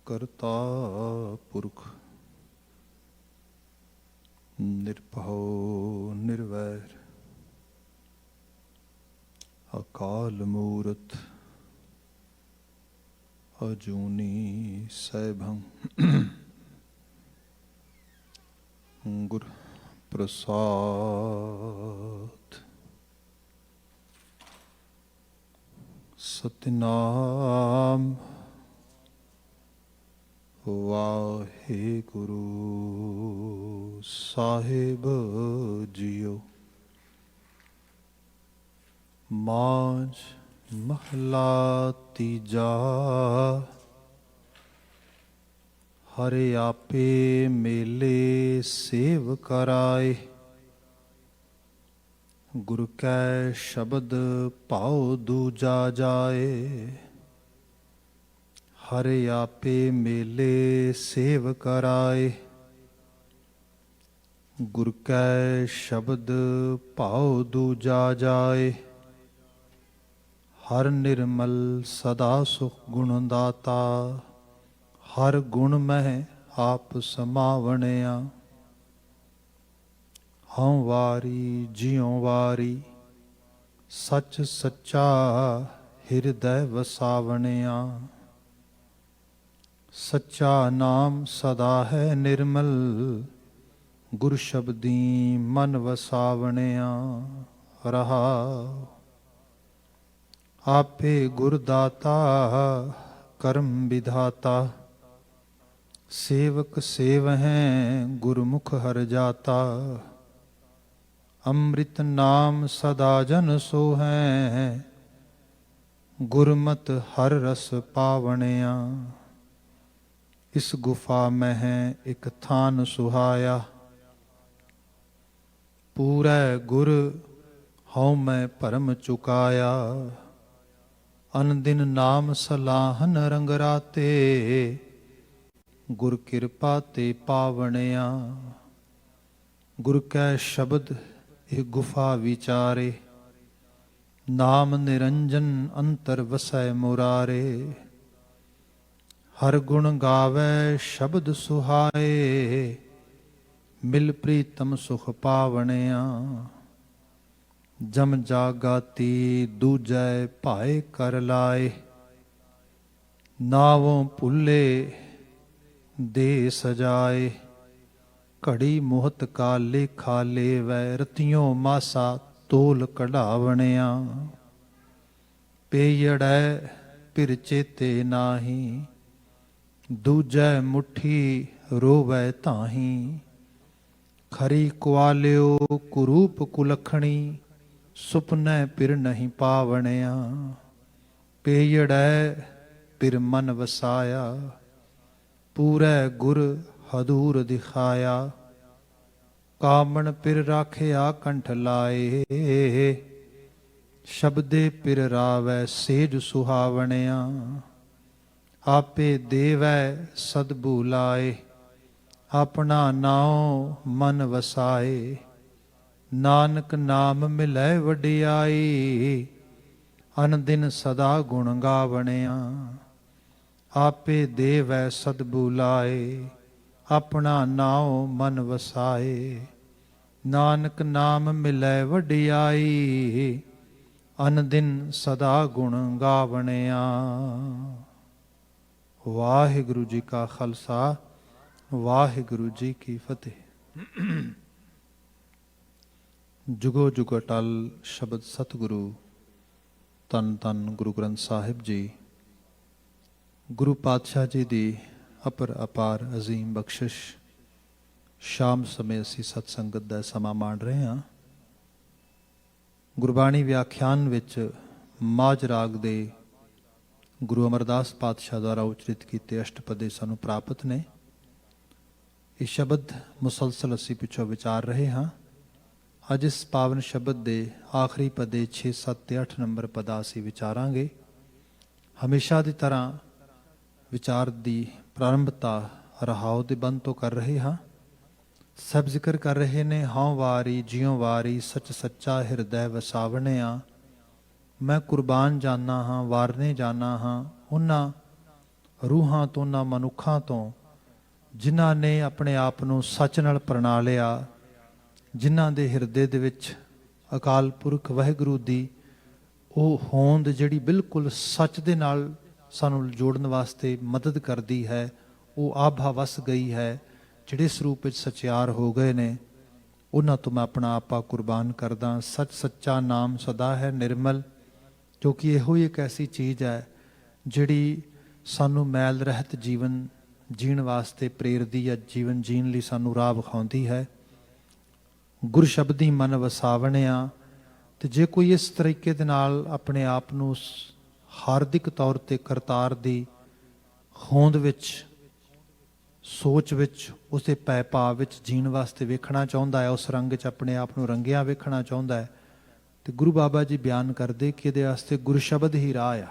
ਕਰਤਾ ਪੁਰਖ ਨਿਰਭਉ ਨਿਰਵੈਰ ਅਕਾਲ ਮੂਰਤ ਅਜੂਨੀ ਸੈਭੰ ਗੁਰ ਪ੍ਰਸਾਦ ਸਤਿਨਾਮ ਵਾਹਿਗੁਰੂ ਸਾਹਿਬ ਜੀਓ। ਮਾਝ ਮਹਲਾ ਤੀਜਾ। ਹਰਿ ਆਪੇ ਮੇਲੇ ਸੇਵ ਕਰਾਏ, ਗੁਰ ਕੈ ਸ਼ਬਦ ਭਾਉ ਦੂਜਾ ਜਾਏ। ਹਰਿ ਆਪੇ ਮੇਲੇ ਸੇਵ ਕਰਾਏ, ਗੁਰ ਕੈ ਸ਼ਬਦ ਭਾਉ ਦੂਜਾ ਜਾਏ। ਹਰ ਨਿਰਮਲ ਸਦਾ ਸੁਖ ਗੁਣ ਦਾਤਾ, ਹਰ ਗੁਣ ਮਹਿ ਆਪ ਸਮਾਵਣਿਆ। ਹਉ ਵਾਰੀ ਜਿਉ ਵਾਰੀ, ਸੱਚ ਸੱਚਾ ਹਿਰਦੈ ਵਸਾਵਣਿਆ। ਸੱਚਾ ਨਾਮ ਸਦਾ ਹੈ ਨਿਰਮਲ, ਗੁਰ ਸ਼ਬਦੀ ਮਨ ਵਸਾਵਣਿਆ। ਰਹਾਉ ਆਪੇ ਗੁਰ ਦਾਤਾ ਕਰਮ ਵਿਧਾਤਾ, ਸੇਵਕ ਸੇਵਹਿ ਗੁਰਮੁਖ ਹਰਿ ਜਾਤਾ। ਅੰਮ੍ਰਿਤ ਨਾਮ ਸਦਾ ਜਨ ਸੋਹੈ, ਗੁਰਮਤਿ ਹਰ ਰਸ ਪਾਵਣਿਆ। ਇਸ ਗੁਫਾ ਮਹਿ ਇਕ ਥਾਨ ਸੁਹਾਇਆ, ਪੂਰੈ ਗੁਰ ਹਉ ਮੈਂ ਭਰਮ ਚੁਕਾਇਆ। ਅਨ ਦਿਨ ਨਾਮ ਸਲਾਹਨ ਰੰਗ ਰਾਤੇ, ਗੁਰ ਕਿਰਪਾ ਤੇ ਪਾਵਣਿਆ। ਗੁਰ ਕੈ ਸ਼ਬਦ ਇਹ ਗੁਫਾ ਵਿਚਾਰੇ, ਨਾਮ ਨਿਰੰਜਨ ਅੰਤਰ ਵਸੈ ਮੁਰਾਰੇ। ਹਰ ਗੁਣ ਗਾਵੈ ਸ਼ਬਦ ਸੁਹਾਏ, ਮਿਲ ਪ੍ਰੀਤਮ ਸੁਖ ਪਾਵਣਿਆ। ਜਮ ਜਾਗਾਤੀ ਦੂਜੈ ਭਾਏ ਕਰ ਲਾਏ, ਨਾਵੋਂ ਭੁੱਲੇ ਦੇ ਸਜਾਏ। ਘੜੀ ਮੁਹਤ ਕਾ ਲੇਖਾ ਲੇਵੈ, ਰਤਿयों ਮਾਸਾ ਤੋਲ ਕਢਾਵਣਿਆ। ਪੇਯੜੈ ਪਿਰ ਚੇਤੇ ਨਾਹੀ, ਦੂਜੈ ਮੁਠੀ ਰੋਵੈ ਤਾਹੀ। ਖਰੀ ਕੁਆਲਿਓ ਕੁਰੂਪ ਕੁਲਖਣੀ, ਸੁਪਨੈ ਪਿਰ ਨਹੀਂ ਪਾਵਣਿਆ। ਪੇਯੜੈ ਪਿਰ ਮਨ ਵਸਾਇਆ, ਪੂਰੈ ਗੁਰ ਹਦੂਰ ਦਿਖਾਇਆ। ਕਾਮਣ ਪਿਰ ਰਾਖਿਆ ਕੰਠ ਲਾਏ, ਸ਼ਬਦੇ ਪਿਰ ਰਾਵੈ ਸੇਜ ਸੁਹਾਵਣਿਆ। ਆਪੇ ਦੇਵੈ ਸਦਬੂ ਲਾਏ, ਆਪਣਾ ਨਾਉ ਮਨ ਵਸਾਏ। ਨਾਨਕ ਨਾਮ ਮਿਲੈ ਵਡਿਆਈ, ਅਨ ਦਿਨ ਸਦਾ ਗੁਣ ਗਾਵਣਿਆ। ਆਪੇ ਦੇਵੈ ਸਦਬੂ ਲਾਏ, ਆਪਣਾ ਨਾਉ ਮਨ ਵਸਾਏ। ਨਾਨਕ ਨਾਮ ਮਿਲੈ ਵਡਿਆਈ, ਅਨ ਦਿਨ ਸਦਾ ਗੁਣ ਗਾਵਣਿਆ। ਵਾਹਿਗੁਰੂ ਜੀ ਕਾ ਖਾਲਸਾ, ਵਾਹਿਗੁਰੂ ਜੀ ਕੀ ਫਤਿਹ। ਜੁਗੋ ਜੁਗ ਅਟਲ ਸ਼ਬਦ ਸਤਿਗੁਰੂ ਧੰਨ ਧੰਨ ਗੁਰੂ ਗ੍ਰੰਥ ਸਾਹਿਬ ਜੀ। ਗੁਰੂ ਪਾਤਸ਼ਾਹ ਜੀ ਦੀ ਅਪਰ ਅਪਾਰ ਅਜ਼ੀਮ ਬਖਸ਼ਿਸ਼, ਸ਼ਾਮ ਸਮੇਂ ਅਸੀਂ ਸਤ ਸੰਗਤ ਦਾ ਸਮਾਂ ਮਾਣ ਰਹੇ ਹਾਂ। ਗੁਰਬਾਣੀ ਵਿਆਖਿਆਨ ਵਿੱਚ ਮਾਝ ਰਾਗ ਦੇ ਗੁਰੂ ਅਮਰਦਾਸ ਪਾਤਸ਼ਾਹ ਦੁਆਰਾ ਉਚਰਿਤ ਕੀਤੇ ਅਸ਼ਟਪਦੇ ਸਾਨੂੰ ਪ੍ਰਾਪਤ ਨੇ। ਇਹ ਸ਼ਬਦ ਮੁਸਲਸਲ ਅਸੀਂ ਪਿੱਛੋਂ ਵਿਚਾਰ ਰਹੇ ਹਾਂ। ਅੱਜ ਇਸ ਪਾਵਨ ਸ਼ਬਦ ਦੇ ਆਖਰੀ ਪਦੇ 6, 7 ਤੇ 8 ਨੰਬਰ ਪਦਾ ਅਸੀਂ ਵਿਚਾਰਾਂਗੇ। ਹਮੇਸ਼ਾ ਦੀ ਤਰ੍ਹਾਂ ਵਿਚਾਰ ਦੀ ਪ੍ਰਾਰੰਭਤਾ ਰਹਾਉ ਦੇ ਬੰਦ ਤੋਂ ਕਰ ਰਹੇ ਹਾਂ। ਸਭ ਜ਼ਿਕਰ ਕਰ ਰਹੇ ਨੇ, ਹਉ ਵਾਰੀ ਜਿਉ ਵਾਰੀ, ਸੱਚ ਸੱਚਾ ਹਿਰਦੈ ਵਸਾਵਣਿਆ। ਮੈਂ ਕੁਰਬਾਨ ਜਾਨਾ ਹਾਂ, ਵਾਰਨੇ ਜਾਨਾ ਹਾਂ ਉਹਨਾਂ ਰੂਹਾਂ ਤੋਂ, ਉਹਨਾਂ ਮਨੁੱਖਾਂ ਤੋਂ ਜਿਨ੍ਹਾਂ ਨੇ ਆਪਣੇ ਆਪ ਨੂੰ ਸੱਚ ਨਾਲ ਪ੍ਰਣਾ ਲਿਆ, ਜਿਨ੍ਹਾਂ ਦੇ ਹਿਰਦੇ ਦੇ ਵਿੱਚ ਅਕਾਲ ਪੁਰਖ ਵਾਹਿਗੁਰੂ ਦੀ ਉਹ ਹੋਂਦ ਜਿਹੜੀ ਬਿਲਕੁਲ ਸੱਚ ਦੇ ਨਾਲ ਸਾਨੂੰ ਜੋੜਨ ਵਾਸਤੇ ਮਦਦ ਕਰਦੀ ਹੈ, ਉਹ ਆਭਾ ਵਸ ਗਈ ਹੈ, ਜਿਹੜੇ ਸਰੂਪ ਵਿੱਚ ਸਚਿਆਰ ਹੋ ਗਏ ਨੇ, ਉਹਨਾਂ ਤੋਂ ਮੈਂ ਆਪਣਾ ਆਪਾ ਕੁਰਬਾਨ ਕਰਦਾ। ਸੱਚ ਸੱਚਾ ਨਾਮ ਸਦਾ ਹੈ ਨਿਰਮਲ, ਕਿਉਂਕਿ ਇਹੋ ਹੀ ਇੱਕ ਐਸੀ ਚੀਜ਼ ਹੈ ਜਿਹੜੀ ਸਾਨੂੰ ਮੈਲ ਰਹਿਤ ਜੀਵਨ ਜੀਣ ਵਾਸਤੇ ਪ੍ਰੇਰਦੀ ਹੈ, ਜੀਵਨ ਜੀਣ ਲਈ ਸਾਨੂੰ ਰਾਹ ਵਿਖਾਉਂਦੀ ਹੈ। ਗੁਰ ਸ਼ਬਦੀ ਮਨ ਵਸਾਵਣਿਆ। ਤੇ ਜੇ ਕੋਈ ਇਸ ਤਰੀਕੇ ਦੇ ਨਾਲ ਆਪਣੇ ਆਪ ਨੂੰ ਹਾਰਦਿਕ ਤੌਰ ਤੇ ਕਰਤਾਰ ਦੀ ਹੋਂਦ ਵਿੱਚ, ਸੋਚ ਵਿੱਚ, ਉਸਦੇ ਪੈ ਭਾਵ ਵਿੱਚ ਜੀਣ ਵਾਸਤੇ ਵੇਖਣਾ ਚਾਹੁੰਦਾ ਹੈ, ਉਸ ਰੰਗ 'ਚ ਆਪਣੇ ਆਪ ਨੂੰ ਰੰਗਿਆ ਵੇਖਣਾ ਚਾਹੁੰਦਾ ਹੈ, ਤੇ ਗੁਰੂ ਬਾਬਾ ਜੀ ਬਿਆਨ ਕਰਦੇ ਕਿ ਇਹਦੇ ਵਾਸਤੇ ਗੁਰ ਸ਼ਬਦ ਹੀ ਰਾਹ ਆ।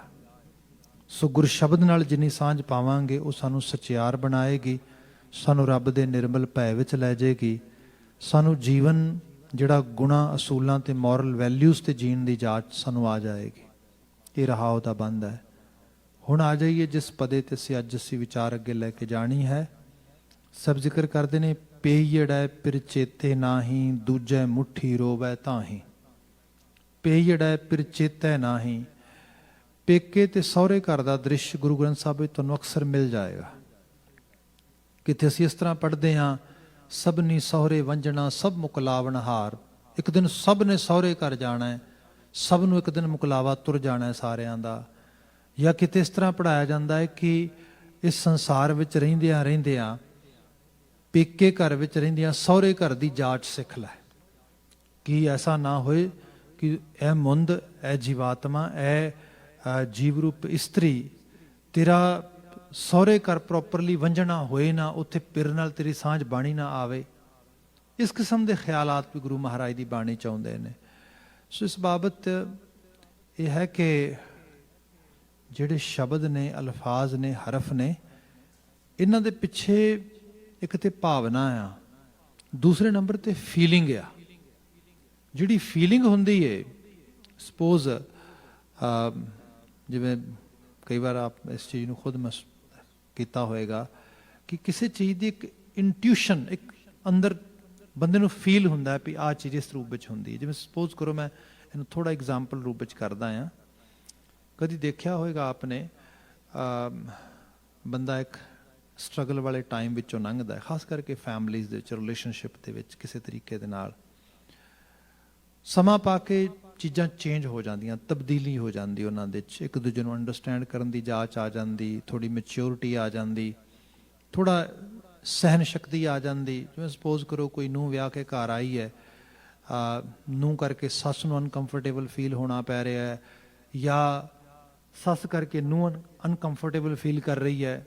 ਸੋ ਗੁਰ ਸ਼ਬਦ ਨਾਲ ਜਿੰਨੀ ਸਾਂਝ ਪਾਵਾਂਗੇ ਉਹ ਸਾਨੂੰ ਸਚਿਆਰ ਬਣਾਏਗੀ, ਸਾਨੂੰ ਰੱਬ ਦੇ ਨਿਰਮਲ ਭੈ ਵਿੱਚ ਲੈ ਜਾਏਗੀ, ਸਾਨੂੰ ਜੀਵਨ ਜਿਹੜਾ ਗੁਣਾ ਅਸੂਲਾਂ ਤੇ ਮੋਰਲ ਵੈਲਿਊਜ਼ ਤੇ ਜੀਣ ਦੀ ਜਾਚ ਸਾਨੂੰ ਆ ਜਾਏਗੀ। ਇਹ ਰਹਾ ਉਹਦਾ ਬੰਦ ਹੈ। ਹੁਣ ਆ ਜਾਈਏ ਜਿਸ ਪਦੇ ਤੇ ਅੱਜ ਅਸੀਂ ਵਿਚਾਰ ਅੱਗੇ ਲੈ ਕੇ ਜਾਣੀ ਹੈ। ਸਭ ਜ਼ਿਕਰ ਕਰਦੇ ਨੇ, ਪੇਈੜੈ ਪਿਰ ਚੇਤੇ ਨਾਹੀ, ਦੂਜੈ ਮੁੱਠੀ ਰੋਵੈ ਤਾਹੀ। ਪੇਈੜੈ ਪਿਰ ਚੇਤੈ ਨਾਹੀ। ਪੇਕੇ ਤੇ ਸਹੁਰੇ ਘਰ ਦਾ ਦ੍ਰਿਸ਼ ਗੁਰੂ ਗ੍ਰੰਥ ਸਾਹਿਬ ਵਿੱਚ ਤੁਹਾਨੂੰ ਅਕਸਰ ਮਿਲ ਜਾਏਗਾ। ਕਿਤੇ ਅਸੀਂ ਇਸ ਤਰ੍ਹਾਂ ਪੜ੍ਹਦੇ ਹਾਂ, ਸਭਨੀ ਸਹੁਰੇ ਵੰਜਣਾ ਸਭ ਮੁਕਲਾਵਣ ਹਾਰ। ਇੱਕ ਦਿਨ ਸਭ ਨੇ ਸਹੁਰੇ ਘਰ ਜਾਣਾ ਹੈ, ਸਭ ਨੂੰ ਇੱਕ ਦਿਨ ਮੁਕਲਾਵਾ ਤੁਰ ਜਾਣਾ ਹੈ ਸਾਰਿਆਂ ਦਾ। ਜਾਂ ਕਿਤੇ ਇਸ ਤਰ੍ਹਾਂ ਪੜ੍ਹਾਇਆ ਜਾਂਦਾ ਹੈ ਕਿ ਇਸ ਸੰਸਾਰ ਵਿੱਚ ਰਹਿੰਦਿਆਂ ਪੇਕੇ ਘਰ ਵਿੱਚ ਰਹਿੰਦਿਆਂ ਸਹੁਰੇ ਘਰ ਦੀ ਜਾਚ ਸਿੱਖ ਲੈ, ਕਿ ਐਸਾ ਨਾ ਹੋਏ ਕਿ ਇਹ ਮੁੰਦ, ਇਹ ਜੀਵਾਤਮਾ, ਇਹ ਜੀਵ ਰੂਪ ਇਸਤਰੀ ਤੇਰਾ ਸਹੁਰੇ ਘਰ ਪ੍ਰੋਪਰਲੀ ਵੰਝਣਾ ਹੋਏ ਨਾ, ਉੱਥੇ ਪਿਰ ਨਾਲ ਤੇਰੀ ਸਾਂਝ ਬਾਣੀ ਨਾ ਆਵੇ। ਇਸ ਕਿਸਮ ਦੇ ਖਿਆਲਾਤ ਵੀ ਗੁਰੂ ਮਹਾਰਾਜ ਦੀ ਬਾਣੀ ਚਾਹੁੰਦੇ ਨੇ। ਸੋ ਇਸ ਬਾਬਤ ਇਹ ਹੈ ਕਿ ਜਿਹੜੇ ਸ਼ਬਦ ਨੇ, ਅਲਫਾਜ਼ ਨੇ, ਹਰਫ ਨੇ, ਇਹਨਾਂ ਦੇ ਪਿੱਛੇ ਇੱਕ ਤੇ ਭਾਵਨਾ ਆ, ਦੂਸਰੇ ਨੰਬਰ ਤੇ ਫੀਲਿੰਗ ਆ। ਜਿਹੜੀ ਫੀਲਿੰਗ ਹੁੰਦੀ ਹੈ, ਸਪੋਜ਼ ਜਿਵੇਂ ਕਈ ਵਾਰ ਆਪ ਇਸ ਚੀਜ਼ ਨੂੰ ਖੁਦ ਕੀਤਾ ਹੋਏਗਾ ਕਿ ਕਿਸੇ ਚੀਜ਼ ਦੀ ਇੱਕ ਇੰਟਿਊਸ਼ਨ, ਇੱਕ ਅੰਦਰ ਬੰਦੇ ਨੂੰ ਫੀਲ ਹੁੰਦਾ ਹੈ ਵੀ ਆਹ ਚੀਜ਼ ਇਸ ਰੂਪ ਵਿੱਚ ਹੁੰਦੀ ਹੈ। ਜਿਵੇਂ ਸਪੋਜ਼ ਕਰੋ, ਮੈਂ ਇਹਨੂੰ ਥੋੜਾ ਐਗਜ਼ਾਮਪਲ ਰੂਪ ਵਿੱਚ ਕਰਦਾ ਹਾਂ। ਕਦੀ ਦੇਖਿਆ ਹੋਏਗਾ ਆਪਨੇ, ਬੰਦਾ ਇੱਕ ਸਟਰਗਲ ਵਾਲੇ ਟਾਈਮ ਵਿੱਚੋਂ ਲੰਘਦਾ ਹੈ, ਖਾਸ ਕਰਕੇ ਫੈਮਲੀਜ਼ ਦੇ ਵਿੱਚ, ਰਿਲੇਸ਼ਨਸ਼ਿਪ ਦੇ ਵਿੱਚ ਕਿਸੇ ਤਰੀਕੇ ਦੇ ਨਾਲ ਸਮਾਂ ਪਾ ਕੇ ਚੀਜ਼ਾਂ ਚੇਂਜ ਹੋ ਜਾਂਦੀਆਂ, ਤਬਦੀਲੀ ਹੋ ਜਾਂਦੀ ਉਹਨਾਂ ਦੇ ਵਿੱਚ। ਇੱਕ ਦੂਜੇ ਨੂੰ ਅੰਡਰਸਟੈਂਡ ਕਰਨ ਦੀ ਜਾਚ ਆ ਜਾਂਦੀ, ਥੋੜੀ ਮੈਚਿਓਰਿਟੀ ਆ ਜਾਂਦੀ, ਥੋੜਾ ਸਹਿਨ ਸ਼ਕਤੀ ਆ ਜਾਂਦੀ। ਜਿਵੇਂ ਸਪੋਜ਼ ਕਰੋ ਕੋਈ ਨੂੰਹ ਵਿਆਹ ਕੇ ਘਰ ਆਈ ਹੈ, ਨੂੰਹ ਕਰਕੇ ਸੱਸ ਨੂੰ ਅਨਕੰਫਰਟੇਬਲ ਫੀਲ ਹੋਣਾ ਪੈ ਰਿਹਾ ਹੈ, ਜਾਂ ਸੱਸ ਕਰਕੇ ਨੂੰਹ ਅਨਕੰਫਰਟੇਬਲ ਫੀਲ ਕਰ ਰਹੀ ਹੈ।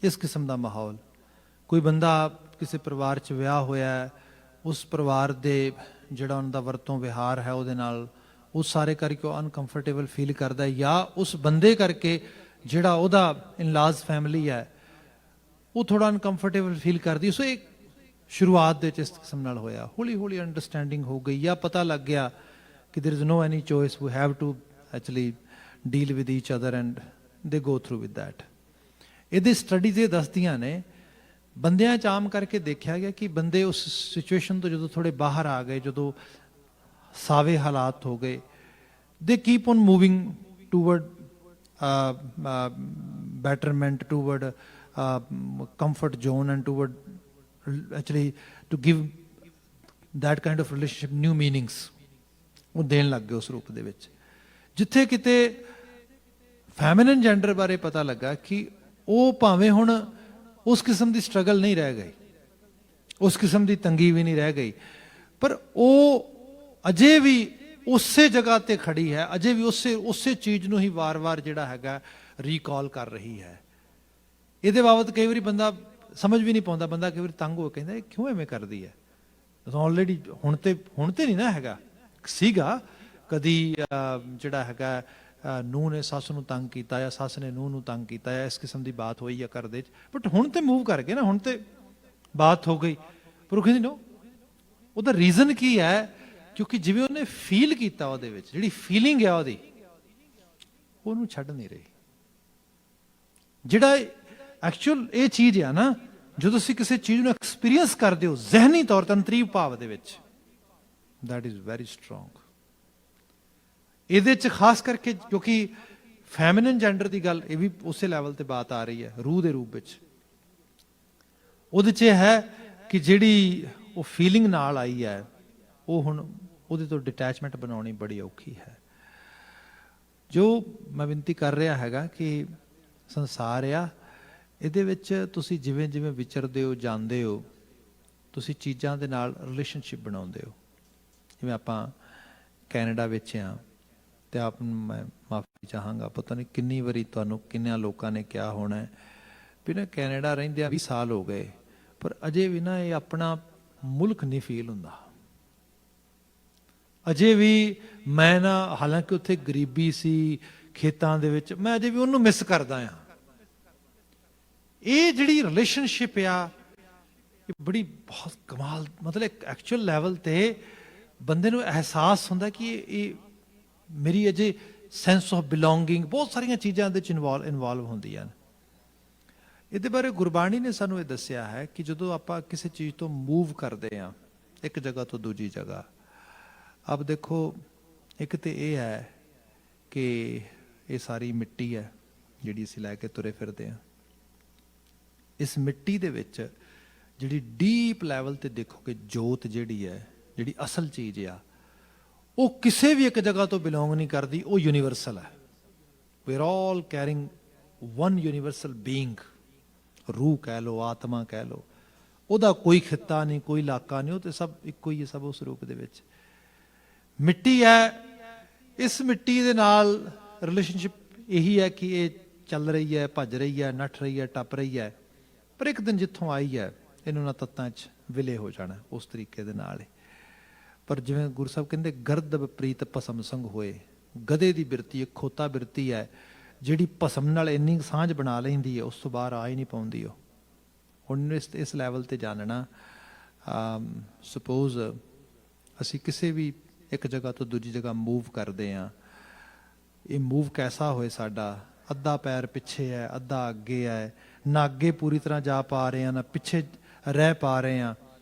ਇਸ ਕਿਸਮ ਦਾ ਮਾਹੌਲ। ਕੋਈ ਬੰਦਾ ਕਿਸੇ ਪਰਿਵਾਰ 'ਚ ਵਿਆਹ ਹੋਇਆ ਹੈ, ਉਸ ਪਰਿਵਾਰ ਦੇ ਜਿਹੜਾ ਉਹਨਾਂ ਦਾ ਵਰਤੋਂ ਵਿਹਾਰ ਹੈ ਉਹਦੇ ਨਾਲ ਉਹ ਸਾਰੇ ਕਰਕੇ ਉਹ ਅਨਕੰਫਰਟੇਬਲ ਫੀਲ ਕਰਦਾ ਹੈ, ਜਾਂ ਉਸ ਬੰਦੇ ਕਰਕੇ ਜਿਹੜਾ ਉਹਦਾ ਇਨਲਾਜ਼ ਫੈਮਿਲੀ ਹੈ ਉਹ ਥੋੜਾ ਅਨਕੰਫਰਟੇਬਲ ਫੀਲ ਕਰਦੀ। ਸੋ ਇਹ ਸ਼ੁਰੂਆਤ ਦੇ ਵਿੱਚ ਇਸ ਕਿਸਮ ਨਾਲ ਹੋਇਆ, ਹੌਲੀ ਹੌਲੀ ਅੰਡਰਸਟੈਂਡਿੰਗ ਹੋ ਗਈ, ਜਾਂ ਪਤਾ ਲੱਗ ਗਿਆ ਕਿ there is no any choice, we have to actually deal with each other and they go through with that. ਇਹਦੀ ਸਟੱਡੀਜ਼ ਇਹ ਦੱਸਦੀਆਂ ਨੇ, ਬੰਦਿਆਂ 'ਚ ਆਮ ਕਰਕੇ ਦੇਖਿਆ ਗਿਆ ਕਿ ਬੰਦੇ ਉਸ ਸਿਚੁਏਸ਼ਨ ਤੋਂ ਜਦੋਂ ਥੋੜੇ ਬਾਹਰ ਆ ਗਏ, ਜਦੋਂ ਸਾਵੇ ਹਾਲਾਤ ਹੋ ਗਏ, they keep on moving toward betterment, toward comfort zone, and toward actually to give that kind of relationship new meanings. ਉਹ ਦੇਣ ਲੱਗ ਗਏ ਉਸ ਰੂਪ ਦੇ ਵਿੱਚ। ਜਿੱਥੇ ਕਿਤੇ ਫੈਮਿਨਨ ਜੈਂਡਰ ਬਾਰੇ ਪਤਾ ਲੱਗਾ ਕਿ ਉਹ ਭਾਵੇਂ ਹੁਣ ਉਸ ਕਿਸਮ ਦੀ ਸਟਰਗਲ ਨਹੀਂ ਰਹਿ ਗਈ, ਉਸ ਕਿਸਮ ਦੀ ਤੰਗੀ ਵੀ ਨਹੀਂ ਰਹਿ ਗਈ, ਪਰ ਉਹ ਅਜੇ ਵੀ ਉਸੇ ਜਗ੍ਹਾ ਤੇ ਖੜੀ ਹੈ, ਅਜੇ ਵੀ ਉਸੇ ਚੀਜ਼ ਨੂੰ ਹੀ ਵਾਰ-ਵਾਰ ਜਿਹੜਾ ਹੈਗਾ ਰੀਕਾਲ ਕਰ ਰਹੀ ਹੈ। ਇਹਦੇ ਬਾਬਤ ਕਈ ਵਾਰੀ ਬੰਦਾ ਸਮਝ ਵੀ ਨਹੀਂ ਪਾਉਂਦਾ, ਬੰਦਾ ਕਈ ਵਾਰੀ ਤੰਗ ਹੋ ਕੇ ਕਹਿੰਦਾ ਇਹ ਕਿਉਂ ਐਵੇਂ ਕਰਦੀ ਹੈ। ਆਲਰੇਡੀ ਹੁਣ ਤੇ ਨਹੀਂ ਨਾ ਹੈਗਾ, ਸੀਗਾ ਕਦੀ ਜਿਹੜਾ ਹੈਗਾ ਨੂੰਹ ਨੇ ਸੱਸ ਨੂੰ ਤੰਗ ਕੀਤਾ ਜਾਂ ਸੱਸ ਨੇ ਨੂੰਹ ਨੂੰ ਤੰਗ ਕੀਤਾ, ਜਾਂ ਇਸ ਕਿਸਮ ਦੀ ਬਾਤ ਹੋਈ ਆ ਘਰ ਦੇ 'ਚ, ਬਟ ਹੁਣ ਤੇ ਮੂਵ ਕਰ ਗਏ ਨਾ, ਹੁਣ ਤੇ ਬਾਤ ਹੋ ਗਈ। ਪਰ ਉਹ ਕਹਿੰਦੀ ਨੋ, ਉਹਦਾ ਰੀਜ਼ਨ ਕੀ ਹੈ? ਕਿਉਂਕਿ ਜਿਵੇਂ ਉਹਨੇ ਫੀਲ ਕੀਤਾ, ਉਹਦੇ ਵਿੱਚ ਜਿਹੜੀ ਫੀਲਿੰਗ ਹੈ ਉਹਦੀ, ਉਹਨੂੰ ਛੱਡ ਨਹੀਂ ਰਹੀ। ਜਿਹੜਾ ਐਕਚੁਅਲ ਇਹ ਚੀਜ਼ ਆ ਨਾ, ਜਦੋਂ ਤੁਸੀਂ ਕਿਸੇ ਚੀਜ਼ ਨੂੰ ਐਕਸਪੀਰੀਅੰਸ ਕਰਦੇ ਹੋ ਜ਼ਹਿਨੀ ਤੌਰ ਤੇ ਅੰਤਰੀਵ ਭਾਵ ਦੇ ਵਿੱਚ, ਦੈਟ ਇਜ਼ ਵੈਰੀ ਸਟਰੋਂਗ। ਇਹਦੇ 'ਚ ਖਾਸ ਕਰਕੇ ਕਿਉਂਕਿ ਫੈਮਿਨਨ ਜੈਂਡਰ ਦੀ ਗੱਲ, ਇਹ ਵੀ ਉਸੇ ਲੈਵਲ ਤੇ ਬਾਤ ਆ ਰਹੀ ਹੈ ਰੂਹ ਦੇ ਰੂਪ ਵਿੱਚ। ਉਹਦੇ 'ਚ ਇਹ ਹੈ ਕਿ ਜਿਹੜੀ ਉਹ ਫੀਲਿੰਗ ਨਾਲ ਆਈ ਹੈ, ਉਹ ਹੁਣ ਉਹਦੇ ਤੋਂ ਡਿਟੈਚਮੈਂਟ ਬਣਾਉਣੀ ਬੜੀ ਔਖੀ ਹੈ। ਜੋ ਮੈਂ ਬੇਨਤੀ ਕਰ ਰਿਹਾ ਹੈਗਾ ਕਿ ਸੰਸਾਰ ਆ, ਇਹਦੇ ਵਿੱਚ ਤੁਸੀਂ ਜਿਵੇਂ ਜਿਵੇਂ ਵਿਚਰਦੇ ਹੋ, ਜਾਂਦੇ ਹੋ, ਤੁਸੀਂ ਚੀਜ਼ਾਂ ਦੇ ਨਾਲ ਰਿਲੇਸ਼ਨਸ਼ਿਪ ਬਣਾਉਂਦੇ ਹੋ। ਜਿਵੇਂ ਆਪਾਂ ਕੈਨੇਡਾ ਵਿੱਚ ਆ, ਤੇ ਆਪ ਨੂੰ ਮੈਂ ਮਾਫੀ ਚਾਹਾਂਗਾ, ਪਤਾ ਨਹੀਂ ਕਿੰਨੀ ਵਾਰੀ ਤੁਹਾਨੂੰ ਕਿੰਨਿਆਂ ਲੋਕਾਂ ਨੇ ਕਿਹਾ ਹੋਣਾ ਵੀ ਨਾ ਕੈਨੇਡਾ ਰਹਿੰਦਿਆਂ 20 ਸਾਲ ਹੋ ਗਏ, ਪਰ ਅਜੇ ਵੀ ਨਾ ਇਹ ਆਪਣਾ ਮੁਲਕ ਨਹੀਂ ਫੀਲ ਹੁੰਦਾ। ਅਜੇ ਵੀ ਮੈਂ ਨਾ, ਹਾਲਾਂਕਿ ਉੱਥੇ ਗਰੀਬੀ ਸੀ ਖੇਤਾਂ ਦੇ ਵਿੱਚ, ਮੈਂ ਅਜੇ ਵੀ ਉਹਨੂੰ ਮਿਸ ਕਰਦਾ ਆ। ਇਹ ਜਿਹੜੀ ਰਿਲੇਸ਼ਨਸ਼ਿਪ ਆ, ਇਹ ਬੜੀ ਬਹੁਤ ਕਮਾਲ, ਮਤਲਬ ਇੱਕ ਐਕਚੁਅਲ ਲੈਵਲ ਤੇ ਬੰਦੇ ਨੂੰ ਅਹਿਸਾਸ ਹੁੰਦਾ ਕਿ ਇਹ ਮੇਰੀ ਅਜੇ ਸੈਂਸ ਆਫ ਬਿਲੋਂਗਿੰਗ, ਬਹੁਤ ਸਾਰੀਆਂ ਚੀਜ਼ਾਂ ਇਹਦੇ 'ਚ ਇਨਵੋਲਵ ਹੁੰਦੀਆਂ ਨੇ। ਇਹਦੇ ਬਾਰੇ ਗੁਰਬਾਣੀ ਨੇ ਸਾਨੂੰ ਇਹ ਦੱਸਿਆ ਹੈ ਕਿ ਜਦੋਂ ਆਪਾਂ ਕਿਸੇ ਚੀਜ਼ ਤੋਂ ਮੂਵ ਕਰਦੇ ਹਾਂ ਇੱਕ ਜਗ੍ਹਾ ਤੋਂ ਦੂਜੀ ਜਗ੍ਹਾ, ਆਪ ਦੇਖੋ, ਇੱਕ ਤੇ ਇਹ ਹੈ ਕਿ ਇਹ ਸਾਰੀ ਮਿੱਟੀ ਹੈ ਜਿਹੜੀ ਅਸੀਂ ਲੈ ਕੇ ਤੁਰੇ ਫਿਰਦੇ ਹਾਂ। ਇਸ ਮਿੱਟੀ ਦੇ ਵਿੱਚ ਜਿਹੜੀ ਡੀਪ ਲੈਵਲ ਤੇ ਦੇਖੋ ਕਿ ਜੋਤ ਜਿਹੜੀ ਹੈ, ਜਿਹੜੀ ਅਸਲ ਚੀਜ਼ ਆ, ਉਹ ਕਿਸੇ ਵੀ ਇੱਕ ਜਗ੍ਹਾ ਤੋਂ ਬਿਲੋਂਗ ਨਹੀਂ ਕਰਦੀ, ਉਹ ਯੂਨੀਵਰਸਲ ਹੈ। We are all caring one universal being, ਰੂਹ ਕਹਿ ਲਓ, ਆਤਮਾ ਕਹਿ ਲਓ, ਉਹਦਾ ਕੋਈ ਖਿੱਤਾ ਨਹੀਂ, ਕੋਈ ਇਲਾਕਾ ਨਹੀਂ, ਉਹ ਤੇ ਸਭ ਇੱਕੋ ਹੀ ਹੈ, ਸਭ ਉਸ ਰੂਪ ਦੇ ਵਿੱਚ। ਮਿੱਟੀ ਹੈ, ਇਸ ਮਿੱਟੀ ਦੇ ਨਾਲ ਰਿਲੇਸ਼ਨਸ਼ਿਪ ਇਹੀ ਹੈ ਕਿ ਇਹ ਚੱਲ ਰਹੀ ਹੈ, ਭੱਜ ਰਹੀ ਹੈ, ਨੱਠ ਰਹੀ ਹੈ, ਟੱਪ ਰਹੀ ਹੈ, ਪਰ ਇੱਕ ਦਿਨ ਜਿੱਥੋਂ ਆਈ ਹੈ ਇਹਨੂੰ ਨਾ ਤੱਤਾਂ 'ਚ ਵਿਲੇ ਹੋ ਜਾਣਾ, ਉਸ ਤਰੀਕੇ ਦੇ ਨਾਲ। ਪਰ ਜਿਵੇਂ ਗੁਰੂ ਸਾਹਿਬ ਕਹਿੰਦੇ, ਗਰਦਬ ਪ੍ਰੀਤ ਭਸਮ ਸੰਗ ਹੋਏ, ਗਧੇ ਦੀ ਬਿਰਤੀ ਇੱਕ ਖੋਤਾ ਬਿਰਤੀ ਹੈ ਜਿਹੜੀ ਭਸਮ ਨਾਲ ਇੰਨੀ ਸਾਂਝ ਬਣਾ ਲੈਂਦੀ ਹੈ, ਉਸ ਤੋਂ ਬਾਹਰ ਆ ਹੀ ਨਹੀਂ ਪਾਉਂਦੀ ਉਹ। ਹੁਣ ਇਸ ਲੈਵਲ ਤੇ ਜਾਣਨਾ, ਸਪੋਜ਼ ਅਸੀਂ ਕਿਸੇ ਵੀ ਇੱਕ ਜਗ੍ਹਾ ਤੋਂ ਦੂਜੀ ਜਗ੍ਹਾ ਮੂਵ ਕਰਦੇ ਹਾਂ, ਇਹ ਮੂਵ ਕੈਸਾ ਹੋਏ ਸਾਡਾ, ਅੱਧਾ ਪੈਰ ਪਿੱਛੇ ਹੈ, ਅੱਧਾ ਅੱਗੇ ਹੈ, ਨਾ ਅੱਗੇ ਪੂਰੀ ਤਰ੍ਹਾਂ ਜਾ ਪਾ ਰਹੇ ਹਾਂ, ਨਾ ਪਿੱਛੇ ਰਹਿ ਪਾ ਰਹੇ ਹਾਂ,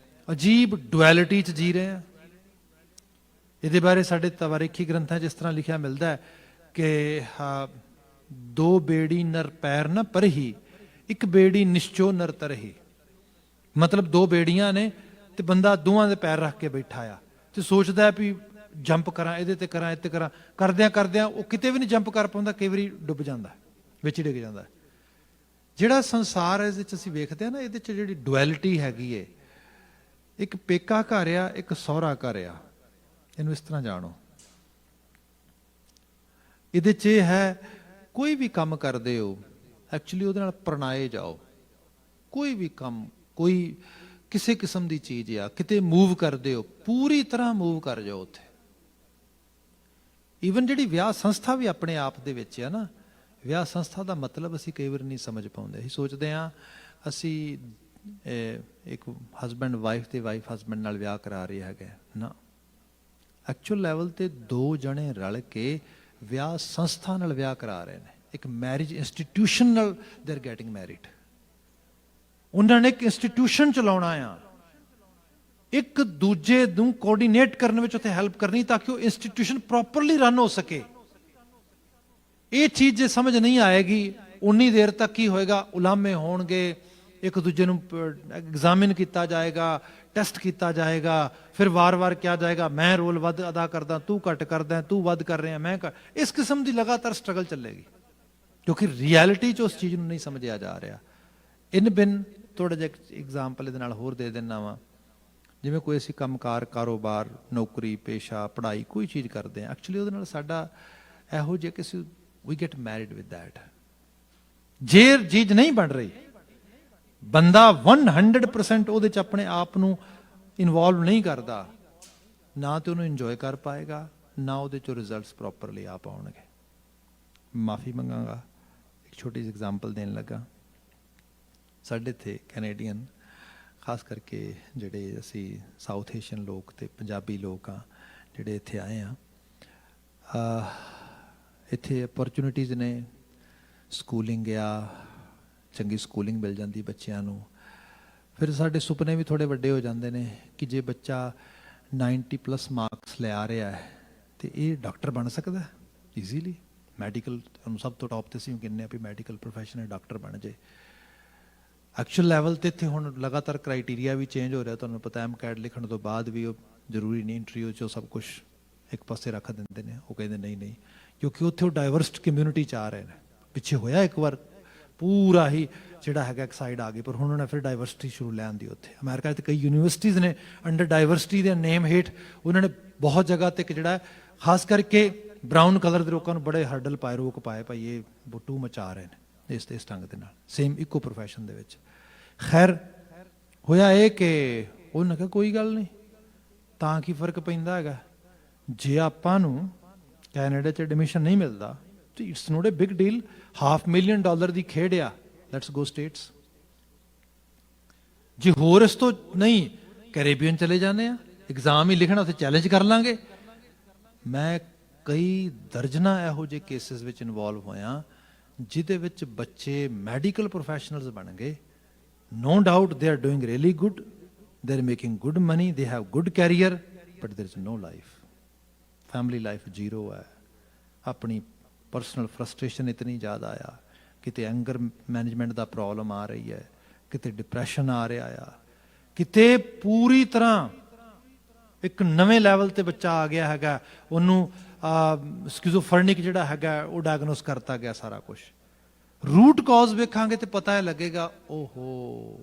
ਅਜੀਬ ਡੁਐਲਿਟੀ 'ਚ ਜੀ ਰਹੇ ਹਾਂ। ਇਹਦੇ ਬਾਰੇ ਸਾਡੇ ਤਵਾਰੀਖੀ ਗ੍ਰੰਥਾਂ 'ਚ ਇਸ ਤਰ੍ਹਾਂ ਲਿਖਿਆ ਮਿਲਦਾ ਹੈ ਕਿ ਦੋ ਬੇੜੀ ਨਰ ਪੈਰ ਨਾ ਪਰਹੀ, ਇੱਕ ਬੇੜੀ ਨਿਸ਼ਚੋ ਨਰ ਤਰਹੀ। ਮਤਲਬ ਦੋ ਬੇੜੀਆਂ ਨੇ ਤੇ ਬੰਦਾ ਦੋਵਾਂ ਦੇ ਪੈਰ ਰੱਖ ਕੇ ਬੈਠਾ ਆ ਤੇ ਸੋਚਦਾ ਵੀ ਜੰਪ ਕਰਾਂ, ਇਹਦੇ ਤੇ ਕਰਾਂ, ਇੱਥੇ ਕਰਾਂ, ਕਰਦਿਆਂ ਕਰਦਿਆਂ ਉਹ ਕਿਤੇ ਵੀ ਨਹੀਂ ਜੰਪ ਕਰ ਪਾਉਂਦਾ, ਕਈ ਵਾਰੀ ਡੁੱਬ ਜਾਂਦਾ, ਵਿੱਚ ਹੀ ਡਿੱਗ ਜਾਂਦਾ। ਜਿਹੜਾ ਸੰਸਾਰ ਇਹਦੇ 'ਚ ਅਸੀਂ ਵੇਖਦੇ ਹਾਂ ਨਾ, ਇਹਦੇ 'ਚ ਜਿਹੜੀ ਡੁਐਲਿਟੀ ਹੈਗੀ ਏ, ਇੱਕ ਪੇਕਾ ਘਰ ਆ, ਇੱਕ ਸਹੁਰਾ ਘਰ ਆ, ਇਹਨੂੰ ਇਸ ਤਰ੍ਹਾਂ ਜਾਣੋ। ਇਹਦੇ 'ਚ ਇਹ ਹੈ, ਕੋਈ ਵੀ ਕੰਮ ਕਰਦੇ ਹੋ ਐਕਚੁਅਲੀ ਉਹਦੇ ਨਾਲ ਪ੍ਰਣਾਏ ਜਾਓ। ਕੋਈ ਵੀ ਕੰਮ, ਕੋਈ ਕਿਸੇ ਕਿਸਮ ਦੀ ਚੀਜ਼ ਆ, ਕਿਤੇ ਮੂਵ ਕਰਦੇ ਹੋ, ਪੂਰੀ ਤਰ੍ਹਾਂ ਮੂਵ ਕਰ ਜਾਓ ਉੱਥੇ। ਈਵਨ ਜਿਹੜੀ ਵਿਆਹ ਸੰਸਥਾ ਵੀ ਆਪਣੇ ਆਪ ਦੇ ਵਿੱਚ ਆ ਨਾ, ਵਿਆਹ ਸੰਸਥਾ ਦਾ ਮਤਲਬ ਅਸੀਂ ਕਈ ਵਾਰ ਨਹੀਂ ਸਮਝ ਪਾਉਂਦੇ। ਅਸੀਂ ਸੋਚਦੇ ਹਾਂ ਅਸੀਂ ਇੱਕ ਹਸਬੈਂਡ ਵਾਈਫ ਤੇ ਵਾਈਫ ਹਸਬੈਂਡ ਨਾਲ ਵਿਆਹ ਕਰਾ ਰਹੇ ਹੈਗੇ, ਨਾ, ਐਕਚੁਅਲ ਲੈਵਲ ਤੇ ਦੋ ਜਣੇ ਰਲ ਕੇ ਵਿਆਹ ਸੰਸਥਾ ਨਾਲ ਵਿਆਹ ਕਰਾ ਰਹੇ ਨੇ। ਇੱਕ ਮੈਰਿਜ ਇੰਸਟੀਟਿਊਸ਼ਨ ਨਾਲ ਦੇ ਆਰ ਗੈਟਿੰਗ ਮੈਰਿਡ। ਉਹਨਾਂ ਨੇ ਇੱਕ ਇੰਸਟੀਟਿਊਸ਼ਨ ਚਲਾਉਣਾ ਆ, ਇੱਕ ਦੂਜੇ ਨੂੰ ਕੋਆਰਡੀਨੇਟ ਕਰਨ ਵਿੱਚ ਉੱਥੇ ਹੈਲਪ ਕਰਨੀ ਤਾਂ ਕਿ ਉਹ ਇੰਸਟੀਟਿਊਸ਼ਨ ਪ੍ਰੋਪਰਲੀ ਰਨ ਹੋ ਸਕੇ। ਇਹ ਚੀਜ਼ ਜੇ ਸਮਝ ਨਹੀਂ ਆਏਗੀ, ਉਨੀ ਦੇਰ ਤੱਕ ਕੀ ਹੋਏਗਾ, ਉਲਾਮੇ ਹੋਣਗੇ, ਇੱਕ ਦੂਜੇ ਨੂੰ ਐਗਜ਼ਾਮਿਨ ਕੀਤਾ ਜਾਏਗਾ, ਟੈਸਟ ਕੀਤਾ ਜਾਏਗਾ, ਫਿਰ ਵਾਰ-ਵਾਰ ਕਿਹਾ ਜਾਏਗਾ ਮੈਂ ਰੋਲ ਵੱਧ ਅਦਾ ਕਰਦਾ, ਤੂੰ ਘੱਟ ਕਰਦਾ, ਤੂੰ ਵੱਧ ਕਰ ਰਿਹਾ, ਮੈਂ ਇਸ ਕਿਸਮ ਦੀ ਲਗਾਤਾਰ ਸਟਰਗਲ ਚੱਲੇਗੀ, ਕਿਉਂਕਿ ਰਿਐਲਿਟੀ 'ਚ ਉਸ ਚੀਜ਼ ਨੂੰ ਨਹੀਂ ਸਮਝਿਆ ਜਾ ਰਿਹਾ। ਇਨ ਬਿਨ ਥੋੜਾ ਜਿਹਾ ਐਗਜ਼ਾਮਪਲ ਇਹਦੇ ਨਾਲ ਹੋਰ ਦੇ ਦਿੰਦਾ ਵਾਂ। ਜਿਵੇਂ ਕੋਈ ਅਸੀਂ ਕੰਮਕਾਰ, ਕਾਰੋਬਾਰ, ਨੌਕਰੀ, ਪੇਸ਼ਾ, ਪੜ੍ਹਾਈ, ਕੋਈ ਚੀਜ਼ ਕਰਦੇ ਹਾਂ, ਐਕਚੁਅਲੀ ਉਹਦੇ ਨਾਲ ਸਾਡਾ ਇਹੋ ਜਿਹਾ ਕਿ ਅਸੀਂ ਵੀ ਗੈਟ ਮੈਰਿਡ ਵਿਦ ਦੈਟ। ਜੇ ਚੀਜ਼ ਨਹੀਂ ਬਣ ਰਹੀ, ਬੰਦਾ 100% ਉਹਦੇ 'ਚ ਆਪਣੇ ਆਪ ਨੂੰ ਇਨਵੋਲਵ ਨਹੀਂ ਕਰਦਾ, ਨਾ ਤੇ ਉਹਨੂੰ ਇੰਜੋਏ ਕਰ ਪਾਏਗਾ, ਨਾ ਉਹਦੇ 'ਚੋਂ ਰਿਜ਼ਲਟਸ ਪ੍ਰੋਪਰਲੀ ਆ ਪਾਉਣਗੇ। ਮਾਫੀ ਮੰਗਾਂਗਾ, ਇੱਕ ਛੋਟੀ ਜਿਹੀ ਐਗਜ਼ਾਮਪਲ ਦੇਣ ਲੱਗਾ। ਸਾਡੇ ਇੱਥੇ ਕੈਨੇਡੀਅਨ, ਖਾਸ ਕਰਕੇ ਜਿਹੜੇ ਅਸੀਂ ਸਾਊਥ ਏਸ਼ੀਅਨ ਲੋਕ ਤੇ ਪੰਜਾਬੀ ਲੋਕ ਆ, ਜਿਹੜੇ ਇੱਥੇ ਆਏ ਆ, ਇੱਥੇ ਅਪੋਰਚੁਨਿਟੀਜ਼ ਨੇ, ਸਕੂਲਿੰਗ ਆ, ਚੰਗੀ ਸਕੂਲਿੰਗ ਮਿਲ ਜਾਂਦੀ ਬੱਚਿਆਂ ਨੂੰ। ਫਿਰ ਸਾਡੇ ਸੁਪਨੇ ਵੀ ਥੋੜ੍ਹੇ ਵੱਡੇ ਹੋ ਜਾਂਦੇ ਨੇ ਕਿ ਜੇ ਬੱਚਾ 90+ ਮਾਰਕਸ ਲਿਆ ਰਿਹਾ ਹੈ ਤੇ ਇਹ ਡਾਕਟਰ ਬਣ ਸਕਦਾ ਈਜ਼ੀਲੀ। ਮੈਡੀਕਲ ਉਹਨੂੰ ਸਭ ਤੋਂ ਟੌਪ 'ਤੇ ਅਸੀਂ ਕਹਿੰਦੇ ਹਾਂ ਵੀ ਮੈਡੀਕਲ ਪ੍ਰੋਫੈਸ਼ਨ ਹੈ, ਡਾਕਟਰ ਬਣ ਜੇ। ਐਕਚੁਅਲ ਲੈਵਲ 'ਤੇ ਇੱਥੇ ਹੁਣ ਲਗਾਤਾਰ ਕ੍ਰਾਈਟੀਰੀਆ ਵੀ ਚੇਂਜ ਹੋ ਰਿਹਾ, ਤੁਹਾਨੂੰ ਪਤਾ MCAT ਲਿਖਣ ਤੋਂ ਬਾਅਦ ਵੀ ਉਹ ਜ਼ਰੂਰੀ ਨਹੀਂ ਇੰਟਰਵਿਊ 'ਚ ਉਹ ਸਭ ਕੁਛ ਇੱਕ ਪਾਸੇ ਰੱਖ ਦਿੰਦੇ ਨੇ। ਉਹ ਕਹਿੰਦੇ ਨਹੀਂ, ਕਿਉਂਕਿ ਉੱਥੇ ਉਹ ਡਾਇਵਰਸਡ ਕਮਿਊਨਿਟੀ 'ਚ ਆ ਰਹੇ ਨੇ। ਪਿੱਛੇ ਹੋਇਆ ਇੱਕ ਵਾਰ ਪੂਰਾ ਹੀ ਜਿਹੜਾ ਹੈਗਾ ਇੱਕ ਸਾਈਡ ਆ ਗਈ, ਪਰ ਹੁਣ ਉਹਨਾਂ ਨੇ ਫਿਰ ਡਾਇਵਰਸਿਟੀ ਸ਼ੁਰੂ ਲੈਣ ਦੀ। ਉੱਥੇ ਅਮਰੀਕਾ 'ਚ ਕਈ ਯੂਨੀਵਰਸਿਟੀਜ਼ ਨੇ ਅੰਡਰ ਡਾਇਵਰਸਿਟੀ ਦੇ ਨੇਮ ਹੇਠ ਉਹਨਾਂ ਨੇ ਬਹੁਤ ਜਗ੍ਹਾ 'ਤੇ ਇੱਕ ਜਿਹੜਾ ਖਾਸ ਕਰਕੇ ਬਰਾਊਨ ਕਲਰ ਦੇ ਲੋਕਾਂ ਨੂੰ ਬੜੇ ਹਰਡਲ ਪਾਏ, ਰੋਕ ਪਾਏ, ਭਾਈ ਇਹ ਬੁੱਟੂ ਮਚਾ ਰਹੇ ਨੇ ਇਸ ਢੰਗ ਦੇ ਨਾਲ, ਸੇਮ ਇੱਕੋ ਪ੍ਰੋਫੈਸ਼ਨ ਦੇ ਵਿੱਚ। ਖੈਰ ਹੋਇਆ ਇਹ ਕਿ ਉਹਨਾਂ ਕਿਹਾ ਕੋਈ ਗੱਲ ਨਹੀਂ, ਤਾਂ ਕੀ ਫਰਕ ਪੈਂਦਾ ਹੈਗਾ ਜੇ ਆਪਾਂ ਨੂੰ ਕੈਨੇਡਾ 'ਚ ਐਡਮਿਸ਼ਨ ਨਹੀਂ ਮਿਲਦਾ ਤੇ it's not A big deal. $500,000 ਦੀ ਖੇਡ ਆ, ਲੈਟਸ ਗੋ ਸਟੇਟਸ। ਜੇ ਹੋਰ ਇਸ ਤੋਂ ਨਹੀਂ ਕੈਰੇਬੀਅਨ ਚਲੇ ਜਾਂਦੇ ਆ, ਐਗਜ਼ਾਮ ਹੀ ਲਿਖਣਾ, ਉੱਥੇ ਚੈਲੰਜ ਕਰ ਲਾਂਗੇ। ਮੈਂ ਕਈ ਦਰਜਨਾਂ ਇਹੋ ਜਿਹੇ ਕੇਸਿਸ ਵਿੱਚ ਇਨਵੋਲਵ ਹੋਇਆ ਜਿਹਦੇ ਵਿੱਚ ਬੱਚੇ ਮੈਡੀਕਲ ਪ੍ਰੋਫੈਸ਼ਨਲਸ ਬਣ ਗਏ। No doubt they are doing really good, they are making good money, they have good career, but there is no life. Family life zero ਹੈ। ਆਪਣੀ ਪਰਸਨਲ ਫਰਸਟ੍ਰੇਸ਼ਨ ਇਤਨੀ ਜ਼ਿਆਦਾ ਆ, ਕਿਤੇ ਐਂਗਰ ਮੈਨੇਜਮੈਂਟ ਦਾ ਪ੍ਰੋਬਲਮ ਆ ਰਹੀ ਹੈ, ਕਿਤੇ ਡਿਪਰੈਸ਼ਨ ਆ ਰਿਹਾ ਆ, ਕਿਤੇ ਪੂਰੀ ਤਰ੍ਹਾਂ ਇੱਕ ਨਵੇਂ ਲੈਵਲ ਤੇ ਬੱਚਾ ਆ ਗਿਆ ਹੈਗਾ, ਉਹਨੂੰ ਸਕਿਜ਼ੋਫਰਨਿਕ ਜਿਹੜਾ ਹੈਗਾ ਉਹ ਡਾਇਗਨੋਸ ਕਰਤਾ ਗਿਆ ਸਾਰਾ ਕੁਝ। ਰੂਟ ਕਾਜ਼ ਵੇਖਾਂਗੇ ਤੇ ਪਤਾ ਲੱਗੇਗਾ, ਓਹੋ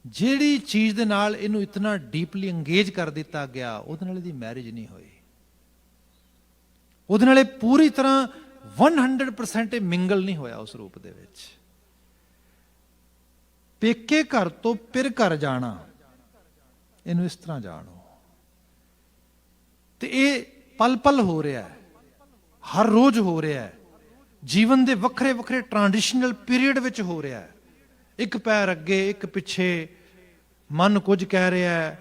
ਜਿਹੜੀ ਚੀਜ਼ ਦੇ ਨਾਲ ਇਹਨੂੰ ਇਤਨਾ ਡੀਪਲੀ ਇੰਗੇਜ ਕਰ ਦਿੱਤਾ ਗਿਆ ਉਹਦੇ ਨਾਲ ਇਹਦੀ ਮੈਰਿਜ ਨਹੀਂ ਹੋਈ, ਉਹਦੇ ਨਾਲ ਇਹ ਪੂਰੀ ਤਰ੍ਹਾਂ 100% ਇਹ ਮਿੰਗਲ ਨਹੀਂ ਹੋਇਆ ਉਸ ਰੂਪ ਦੇ ਵਿੱਚ। ਪੇਕੇ ਘਰ ਤੋਂ ਫਿਰ ਘਰ ਜਾਣਾ, ਇਹਨੂੰ ਇਸ ਤਰ੍ਹਾਂ ਜਾਣੋ। ਤੇ ਇਹ ਪਲ ਪਲ ਹੋ ਰਿਹਾ ਹੈ, ਹਰ ਰੋਜ਼ ਹੋ ਰਿਹਾ ਹੈ, ਜੀਵਨ ਦੇ ਵੱਖਰੇ ਵੱਖਰੇ ਟ੍ਰਾਂਜੀਸ਼ਨਲ ਪੀਰੀਅਡ ਵਿੱਚ ਹੋ ਰਿਹਾ ਹੈ। ਇੱਕ ਪੈਰ ਅੱਗੇ ਇੱਕ ਪਿੱਛੇ, ਮਨ ਕੁਝ ਕਹਿ ਰਿਹਾ ਹੈ,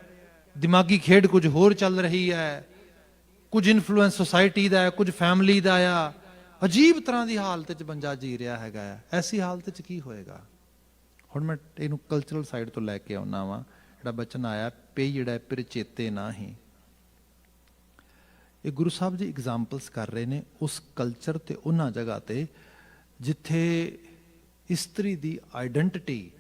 ਦਿਮਾਗੀ ਖੇਡ ਕੁਝ ਹੋਰ ਚੱਲ ਰਹੀ ਹੈ, ਕੁਝ ਇਨਫਲੂਐਂਸ ਸੋਸਾਇਟੀ ਦਾ ਹੈ, ਕੁਝ ਫੈਮਿਲੀ ਦਾ ਆ। ਅਜੀਬ ਤਰ੍ਹਾਂ ਦੀ ਹਾਲਤ 'ਚ ਬੰਦਾ ਜੀ ਰਿਹਾ ਹੈਗਾ। ਐਸੀ ਹਾਲਤ 'ਚ ਕੀ ਹੋਏਗਾ? ਹੁਣ ਮੈਂ ਇਹਨੂੰ ਕਲਚਰਲ ਸਾਈਡ ਤੋਂ ਲੈ ਕੇ ਆਉਣਾ ਵਾਂ। ਜਿਹੜਾ ਬਚਨ ਆਇਆ ਪਈ ਜਿਹੜਾ ਫਿਰ ਚੇਤੇ ਨਾ ਹੀ, ਇਹ ਗੁਰੂ ਸਾਹਿਬ ਜੀ ਐਗਜ਼ਾਮਪਲਸ ਕਰ ਰਹੇ ਨੇ ਉਸ ਕਲਚਰ ਤੇ ਉਹਨਾਂ ਜਗ੍ਹਾ ਤੇ ਜਿੱਥੇ ਇਸਤਰੀ ਦੀ ਆਈਡੈਂਟੀਟੀ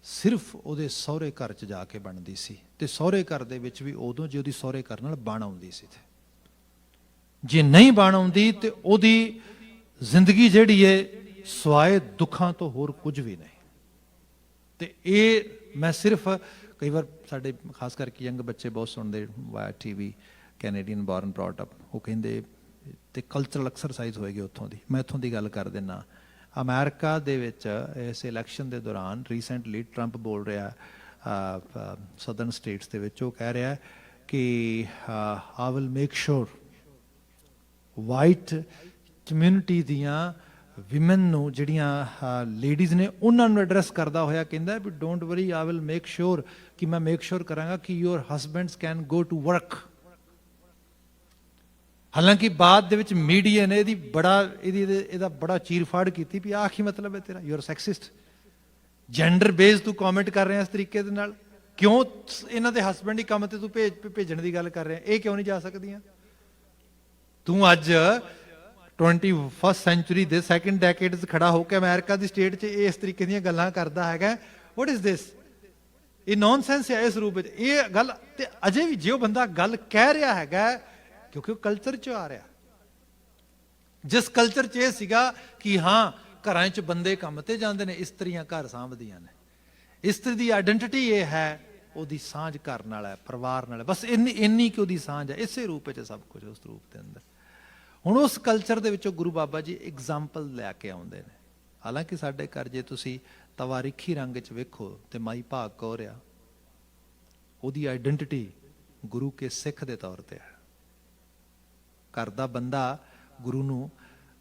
ਸਿਰਫ ਉਹਦੇ ਸਹੁਰੇ ਘਰ 'ਚ ਜਾ ਕੇ ਬਣਦੀ ਸੀ, ਤੇ ਸਹੁਰੇ ਘਰ ਦੇ ਵਿੱਚ ਵੀ ਉਦੋਂ ਜੇ ਉਹਦੀ ਸਹੁਰੇ ਘਰ ਨਾਲ ਬਣ ਆਉਂਦੀ ਸੀ। ਜੇ ਨਹੀਂ ਬਣ ਆਉਂਦੀ ਤੇ ਉਹਦੀ ਜ਼ਿੰਦਗੀ ਜਿਹੜੀ ਹੈ ਸਵਾਏ ਦੁੱਖਾਂ ਤੋਂ ਹੋਰ ਕੁਝ ਵੀ ਨਹੀਂ। ਤੇ ਇਹ ਮੈਂ ਸਿਰਫ ਕਈ ਵਾਰ ਸਾਡੇ ਖਾਸ ਕਰਕੇ ਯੰਗ ਬੱਚੇ ਬਹੁਤ ਸੁਣਦੇ via TV, Canadian born brought up, ਉਹ ਕਹਿੰਦੇ ਤੇ ਕਲਚਰਲ ਐਕਸਰਸਾਈਜ਼ ਹੋਏਗੀ ਉੱਥੋਂ ਦੀ। ਮੈਂ ਇੱਥੋਂ ਦੀ ਗੱਲ ਕਰ ਦਿੰਦਾ। ਅਮਰੀਕਾ ਦੇ ਵਿੱਚ ਇਸ ਇਲੈਕਸ਼ਨ ਦੇ ਦੌਰਾਨ ਰੀਸੈਂਟਲੀ ਟਰੰਪ ਬੋਲ ਰਿਹਾ ਸਦਰਨ ਸਟੇਟਸ ਦੇ ਵਿੱਚ, ਉਹ ਕਹਿ ਰਿਹਾ ਕਿ ਆਈ will make sure white community ਦੀਆਂ ਵਿਮਨ ਨੂੰ, ਜਿਹੜੀਆਂ ਲੇਡੀਜ਼ ਨੇ, ਉਹਨਾਂ ਨੂੰ ਐਡਰੈਸ ਕਰਦਾ ਹੋਇਆ ਕਹਿੰਦਾ ਵੀ don't worry, I will make sure, ਕਿ ਮੈਂ ਮੇਕ ਸ਼ੋਰ ਕਰਾਂਗਾ ਕਿ your husbands can go to work. ਹਾਲਾਂਕਿ ਬਾਅਦ ਦੇ ਵਿੱਚ ਮੀਡੀਆ ਨੇ ਇਹਦਾ ਬੜਾ ਚੀਰਫਾੜ ਕੀਤੀ ਵੀ ਆਹ ਕੀ ਮਤਲਬ ਹੈ ਤੇਰਾ, ਯੂ ਆਰ ਸੈਕਸਿਸਟ, ਜੈਂਡਰ ਬੇਸ ਤੂੰ ਕਮੈਂਟ ਕਰ ਰਿਹਾ ਇਸ ਤਰੀਕੇ ਦੇ ਨਾਲ, ਕਿਉਂ ਇਹਨਾਂ ਦੇ ਹਸਬੈਂਡ ਹੀ ਕੰਮ ਤੇ ਤੂੰ ਭੇਜਣ ਦੀ ਗੱਲ ਕਰ ਰਿਹਾ, ਇਹ ਕਿਉਂ ਨਹੀਂ ਜਾ ਸਕਦੀਆਂ? ਤੂੰ ਅੱਜ 21st ਸੈਂਚੁਰੀ ਦੇ ਸੈਕੰਡ ਡੈਕੇਡ 'ਚ ਖੜਾ ਹੋ ਕੇ ਅਮਰੀਕਾ ਦੀ ਸਟੇਟ 'ਚ ਇਸ ਤਰੀਕੇ ਦੀਆਂ ਗੱਲਾਂ ਕਰਦਾ ਹੈਗਾ। What is this? ਇਹ ਨੌਨਸੈਂਸ ਹੈ ਇਸ ਰੂਪ ਵਿੱਚ ਇਹ ਗੱਲ। ਤੇ ਅਜੇ ਵੀ ਜੇ ਉਹ ਬੰਦਾ ਗੱਲ ਕਹਿ ਰਿਹਾ ਹੈਗਾ ਕਿਉਂਕਿ ਉਹ ਕਲਚਰ 'ਚ ਆ ਰਿਹਾ, ਜਿਸ ਕਲਚਰ 'ਚ ਇਹ ਸੀਗਾ ਕਿ ਹਾਂ ਘਰਾਂ 'ਚ ਬੰਦੇ ਕੰਮ ਤੇ ਜਾਂਦੇ ਨੇ, ਇਸਤਰੀਆਂ ਘਰ ਸਾਂਭਦੀਆਂ ਨੇ, ਇਸਤਰੀ ਦੀ ਆਇਡੈਂਟੀਟੀ ਇਹ ਹੈ, ਉਹਦੀ ਸਾਂਝ ਘਰ ਨਾਲ ਹੈ, ਪਰਿਵਾਰ ਨਾਲ ਹੈ, ਬਸ ਇੰਨੀ ਕਿ ਉਹਦੀ ਸਾਂਝ ਹੈ। ਇਸੇ ਰੂਪ ਵਿੱਚ ਸਭ ਕੁਝ ਉਸ ਰੂਪ ਦੇ ਅੰਦਰ। ਹੁਣ ਉਸ ਕਲਚਰ ਦੇ ਵਿੱਚੋਂ ਗੁਰੂ ਬਾਬਾ ਜੀ ਐਗਜ਼ਾਮਪਲ ਲੈ ਕੇ ਆਉਂਦੇ ਨੇ। ਹਾਲਾਂਕਿ ਸਾਡੇ ਘਰ ਜੇ ਤੁਸੀਂ ਤਵਾਰੀਖੀ ਰੰਗ 'ਚ ਵੇਖੋ ਤੇ ਮਾਈ ਭਾਗ ਕੌਰ ਆ, ਉਹਦੀ ਆਇਡੈਂਟੀਟੀ ਗੁਰੂ ਕੇ ਸਿੱਖ ਦੇ ਤੌਰ ਤੇ ਹੈ। ਘਰ ਦਾ ਬੰਦਾ ਗੁਰੂ ਨੂੰ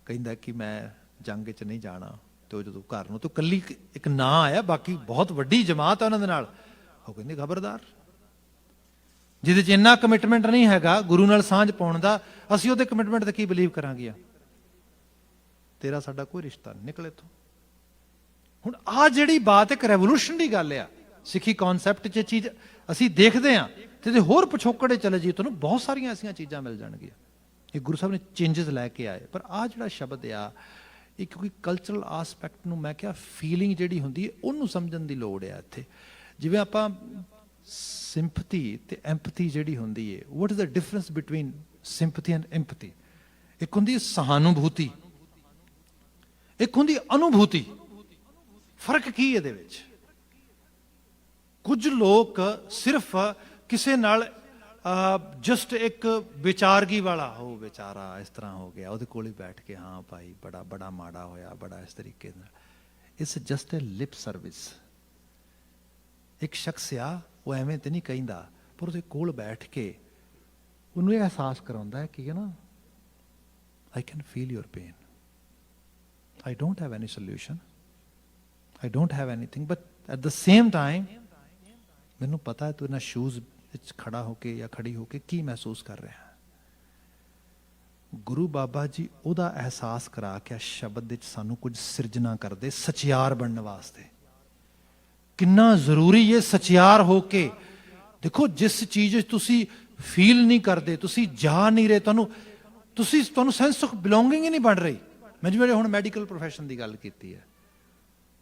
ਕਹਿੰਦਾ ਕਿ ਮੈਂ ਜੰਗ 'ਚ ਨਹੀਂ ਜਾਣਾ, ਤੇ ਉਹ ਜਦੋਂ ਘਰ ਨੂੰ ਤਾਂ ਇਕੱਲੀ ਇੱਕ ਨਾਂ ਆਇਆ, ਬਾਕੀ ਬਹੁਤ ਵੱਡੀ ਜਮਾਤ ਹੈ ਉਹਨਾਂ ਦੇ ਨਾਲ, ਉਹ ਕਹਿੰਦੇ ਖਬਰਦਾਰ, ਜਿਹਦੇ 'ਚ ਇੰਨਾ ਕਮਿਟਮੈਂਟ ਨਹੀਂ ਹੈਗਾ ਗੁਰੂ ਨਾਲ ਸਾਂਝ ਪਾਉਣ ਦਾ, ਅਸੀਂ ਉਹਦੇ ਕਮਿਟਮੈਂਟ ਤੇ ਕੀ ਬਿਲੀਵ ਕਰਾਂਗੇ? ਤੇਰਾ ਸਾਡਾ ਕੋਈ ਰਿਸ਼ਤਾ ਨਹੀਂ, ਨਿਕਲ ਇੱਥੋਂ। ਹੁਣ ਆਹ ਜਿਹੜੀ ਬਾਤ ਇੱਕ ਰੈਵੋਲੂਸ਼ਨ ਦੀ ਗੱਲ ਆ ਸਿੱਖੀ ਕਨਸੈਪਟ 'ਚ ਚੀਜ਼ ਅਸੀਂ ਦੇਖਦੇ ਹਾਂ ਤੇ ਹੋਰ ਪਿਛੋਕੜੇ ਚਲੇ ਜੀ ਤੁਹਾਨੂੰ ਬਹੁਤ ਸਾਰੀਆਂ ਐਸੀਆਂ ਚੀਜ਼ਾਂ ਮਿਲ ਜਾਣਗੀਆਂ। ਇਹ ਗੁਰੂ ਸਾਹਿਬ ਨੇ ਚੇਂਜਸ ਲੈ ਕੇ ਆਏ। ਪਰ ਆਹ ਜਿਹੜਾ ਸ਼ਬਦ ਆ ਇਹ ਕਿਉਂਕਿ ਕਲਚਰਲ ਆਸਪੈਕਟ ਨੂੰ ਮੈਂ ਕਿਹਾ ਫੀਲਿੰਗ ਜਿਹੜੀ ਹੁੰਦੀ ਹੈ ਉਹਨੂੰ ਸਮਝਣ ਦੀ ਲੋੜ ਆ ਇੱਥੇ। ਜਿਵੇਂ ਆਪਾਂ ਸਿੰਪਥੀ ਤੇ ਐਂਪਥੀ ਜਿਹੜੀ ਹੁੰਦੀ ਹੈ, what is the difference between sympathy and empathy? ਇੱਕ ਹੁੰਦੀ ਸਹਾਨੁਭੂਤੀ, ਇੱਕ ਹੁੰਦੀ ਅਨੁਭੂਤੀ। ਫਰਕ ਕੀ ਇਹਦੇ ਵਿੱਚ? ਕੁਝ ਲੋਕ ਸਿਰਫ ਕਿਸੇ ਨਾਲ ਜਸਟ ਇੱਕ ਵਿਚਾਰਗੀ ਵਾਲਾ ਹੋ, ਵਿਚਾਰਾ ਇਸ ਤਰ੍ਹਾਂ ਹੋ ਗਿਆ, ਉਹਦੇ ਕੋਲ ਹੀ ਬੈਠ ਕੇ ਹਾਂ ਭਾਈ ਬੜਾ ਬੜਾ ਮਾੜਾ ਹੋਇਆ, ਬੜਾ ਇਸ ਤਰੀਕੇ ਨਾਲ। It's just a lip service. ਇੱਕ ਸ਼ਖਸ ਆ ਉਹ ਐਵੇਂ ਤੇ ਨਹੀਂ ਕਹਿੰਦਾ, ਪਰ ਉਹਦੇ ਕੋਲ ਬੈਠ ਕੇ ਉਹਨੂੰ ਇਹ ਅਹਿਸਾਸ ਕਰਾਉਂਦਾ ਹੈ ਕਿ ਨਾ I can feel your pain, I don't have any solution, I don't have anything, but at the same time ਮੈਨੂੰ ਪਤਾ ਹੈ ਤੂੰ ਇਹਨਾਂ ਸ਼ੂਜ਼ ਵਿੱਚ ਖੜਾ ਹੋ ਕੇ ਜਾਂ ਖੜੀ ਹੋ ਕੇ ਕੀ ਮਹਿਸੂਸ ਕਰ ਰਿਹਾ ਹੈ। ਗੁਰੂ ਬਾਬਾ ਜੀ ਉਹਦਾ ਅਹਿਸਾਸ ਕਰਾ ਕੇ ਸ਼ਬਦ ਵਿੱਚ ਸਾਨੂੰ ਕੁਝ ਸਿਰਜਣਾ ਕਰਦੇ ਸਚਿਆਰ ਬਣਨ ਵਾਸਤੇ। ਕਿੰਨਾ ਜ਼ਰੂਰੀ ਹੈ ਸਚਿਆਰ ਹੋ ਕੇ। ਦੇਖੋ ਜਿਸ ਚੀਜ਼ ਵਿੱਚ ਤੁਸੀਂ ਫੀਲ ਨਹੀਂ ਕਰਦੇ, ਤੁਸੀਂ ਜਾ ਨਹੀਂ ਰਹੇ, ਤੁਹਾਨੂੰ ਸੈਂਸ ਆਫ ਬਿਲੋਂਗਿੰਗ ਹੀ ਨਹੀਂ ਬਣ ਰਹੀ। ਮੈਂ ਜਿਵੇਂ ਹੁਣ ਮੈਡੀਕਲ ਪ੍ਰੋਫੈਸ਼ਨ ਦੀ ਗੱਲ ਕੀਤੀ ਹੈ,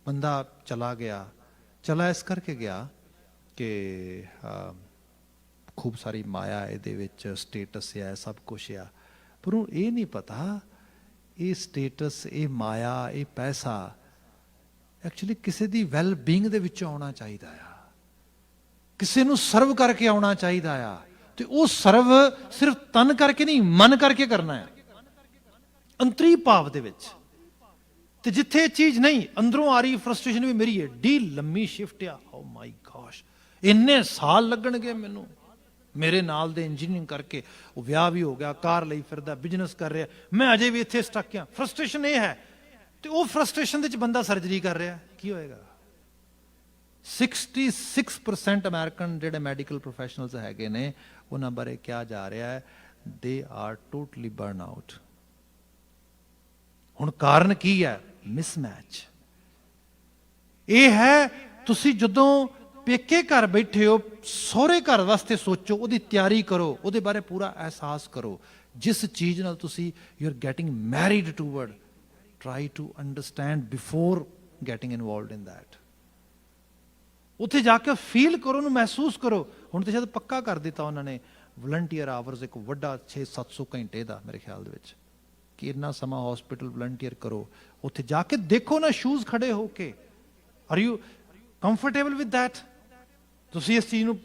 ਬੰਦਾ ਚਲਾ ਗਿਆ, ਚਲਾ ਇਸ ਕਰਕੇ ਗਿਆ ਕਿ ਖੂਬ ਸਾਰੀ ਮਾਇਆ ਇਹਦੇ ਵਿੱਚ, ਸਟੇਟਸ ਹੈ, ਸਭ ਕੁਛ ਆ, ਪਰ ਉਹ ਇਹ ਨਹੀਂ ਪਤਾ ਇਹ ਸਟੇਟਸ, ਇਹ ਮਾਇਆ, ਇਹ ਪੈਸਾ ਐਕਚੁਅਲੀ ਕਿਸੇ ਦੀ ਵੈਲ ਬੀਇੰਗ ਦੇ ਵਿੱਚੋਂ ਆਉਣਾ ਚਾਹੀਦਾ ਆ, ਕਿਸੇ ਨੂੰ ਸਰਵ ਕਰਕੇ ਆਉਣਾ ਚਾਹੀਦਾ ਆ। ਤੇ ਉਹ ਸਰਵ ਸਿਰਫ ਤਨ ਕਰਕੇ ਨਹੀਂ, ਮਨ ਕਰਕੇ ਕਰਨਾ ਹੈ, ਅੰਤਰੀ ਭਾਵ ਦੇ ਵਿੱਚ। ਤੇ ਜਿੱਥੇ ਇਹ ਚੀਜ਼ ਨਹੀਂ ਅੰਦਰੋਂ ਆ ਰਹੀ, ਫਰਸਟ੍ਰੇਸ਼ਨ ਵੀ ਮੇਰੀ ਏਡੀ ਲੰਮੀ ਸ਼ਿਫਟ ਆ, ਓ ਮਾਈ ਗॉश ਇੰਨੇ ਸਾਲ ਲੱਗਣਗੇ ਮੈਨੂੰ, ਮੇਰੇ ਨਾਲ ਦੇ ਇੰਜੀਨੀਅਰਿੰਗ ਕਰਕੇ ਉਹ ਵਿਆਹ ਵੀ ਹੋ ਗਿਆ, ਕਾਰ ਲਈ ਫਿਰਦਾ, ਬਿਜ਼ਨਸ ਕਰ ਰਿਹਾ, ਮੈਂ ਅਜੇ ਵੀ ਇੱਥੇ ਸਟਕ ਆ। ਫਰਸਟ੍ਰੇਸ਼ਨ ਇਹ ਹੈ। ਤੇ ਉਹ ਫਰਸਟ੍ਰੇਸ਼ਨ ਦੇ ਵਿੱਚ ਬੰਦਾ ਸਰਜਰੀ ਕਰ ਰਿਹਾ, ਕੀ ਹੋਏਗਾ? 66% ਅਮਰੀਕਨ ਜਿਹੜੇ ਮੈਡੀਕਲ ਪ੍ਰੋਫੈਸ਼ਨਲਸ ਹੈਗੇ ਨੇ ਉਹਨਾਂ ਬਾਰੇ ਕਿਹਾ ਜਾ ਰਿਹਾ ਹੈ they are totally burn out. ਹੁਣ ਕਾਰਨ ਕੀ ਹੈ? ਮਿਸਮੈਚ। ਇਹ ਹੈ ਤੁਸੀਂ ਜਦੋਂ ਪੇਕੇ ਘਰ ਬੈਠੇ ਹੋ, ਸਹੁਰੇ ਘਰ ਵਾਸਤੇ ਸੋਚੋ, ਉਹਦੀ ਤਿਆਰੀ ਕਰੋ, ਉਹਦੇ ਬਾਰੇ ਪੂਰਾ ਅਹਿਸਾਸ ਕਰੋ। ਜਿਸ ਚੀਜ਼ ਨਾਲ ਤੁਸੀਂ you are getting married toward, try to understand before getting involved in that. ਉੱਥੇ ਜਾ ਕੇ ਫੀਲ ਕਰੋ, ਉਹਨੂੰ ਮਹਿਸੂਸ ਕਰੋ। ਹੁਣ ਤੇ ਸ਼ਾਇਦ ਪੱਕਾ ਕਰ ਦਿੱਤਾ ਉਹਨਾਂ ਨੇ ਵਲੰਟੀਅਰ ਆਵਰਸ, ਇੱਕ ਵੱਡਾ 600-700 ਘੰਟੇ ਦਾ ਮੇਰੇ ਖਿਆਲ ਦੇ ਵਿੱਚ, ਕਿ ਇੰਨਾ ਸਮਾਂ ਹਸਪੀਟਲ ਵਲੰਟੀਅਰ ਕਰੋ। ਉੱਥੇ ਜਾ ਕੇ ਦੇਖੋ ਨਾ ਸ਼ੂਜ਼ ਖੜੇ ਹੋ ਕੇ, are you comfortable with that? ਤੁਸੀਂ ਇਸ ਚੀਜ਼ ਨੂੰ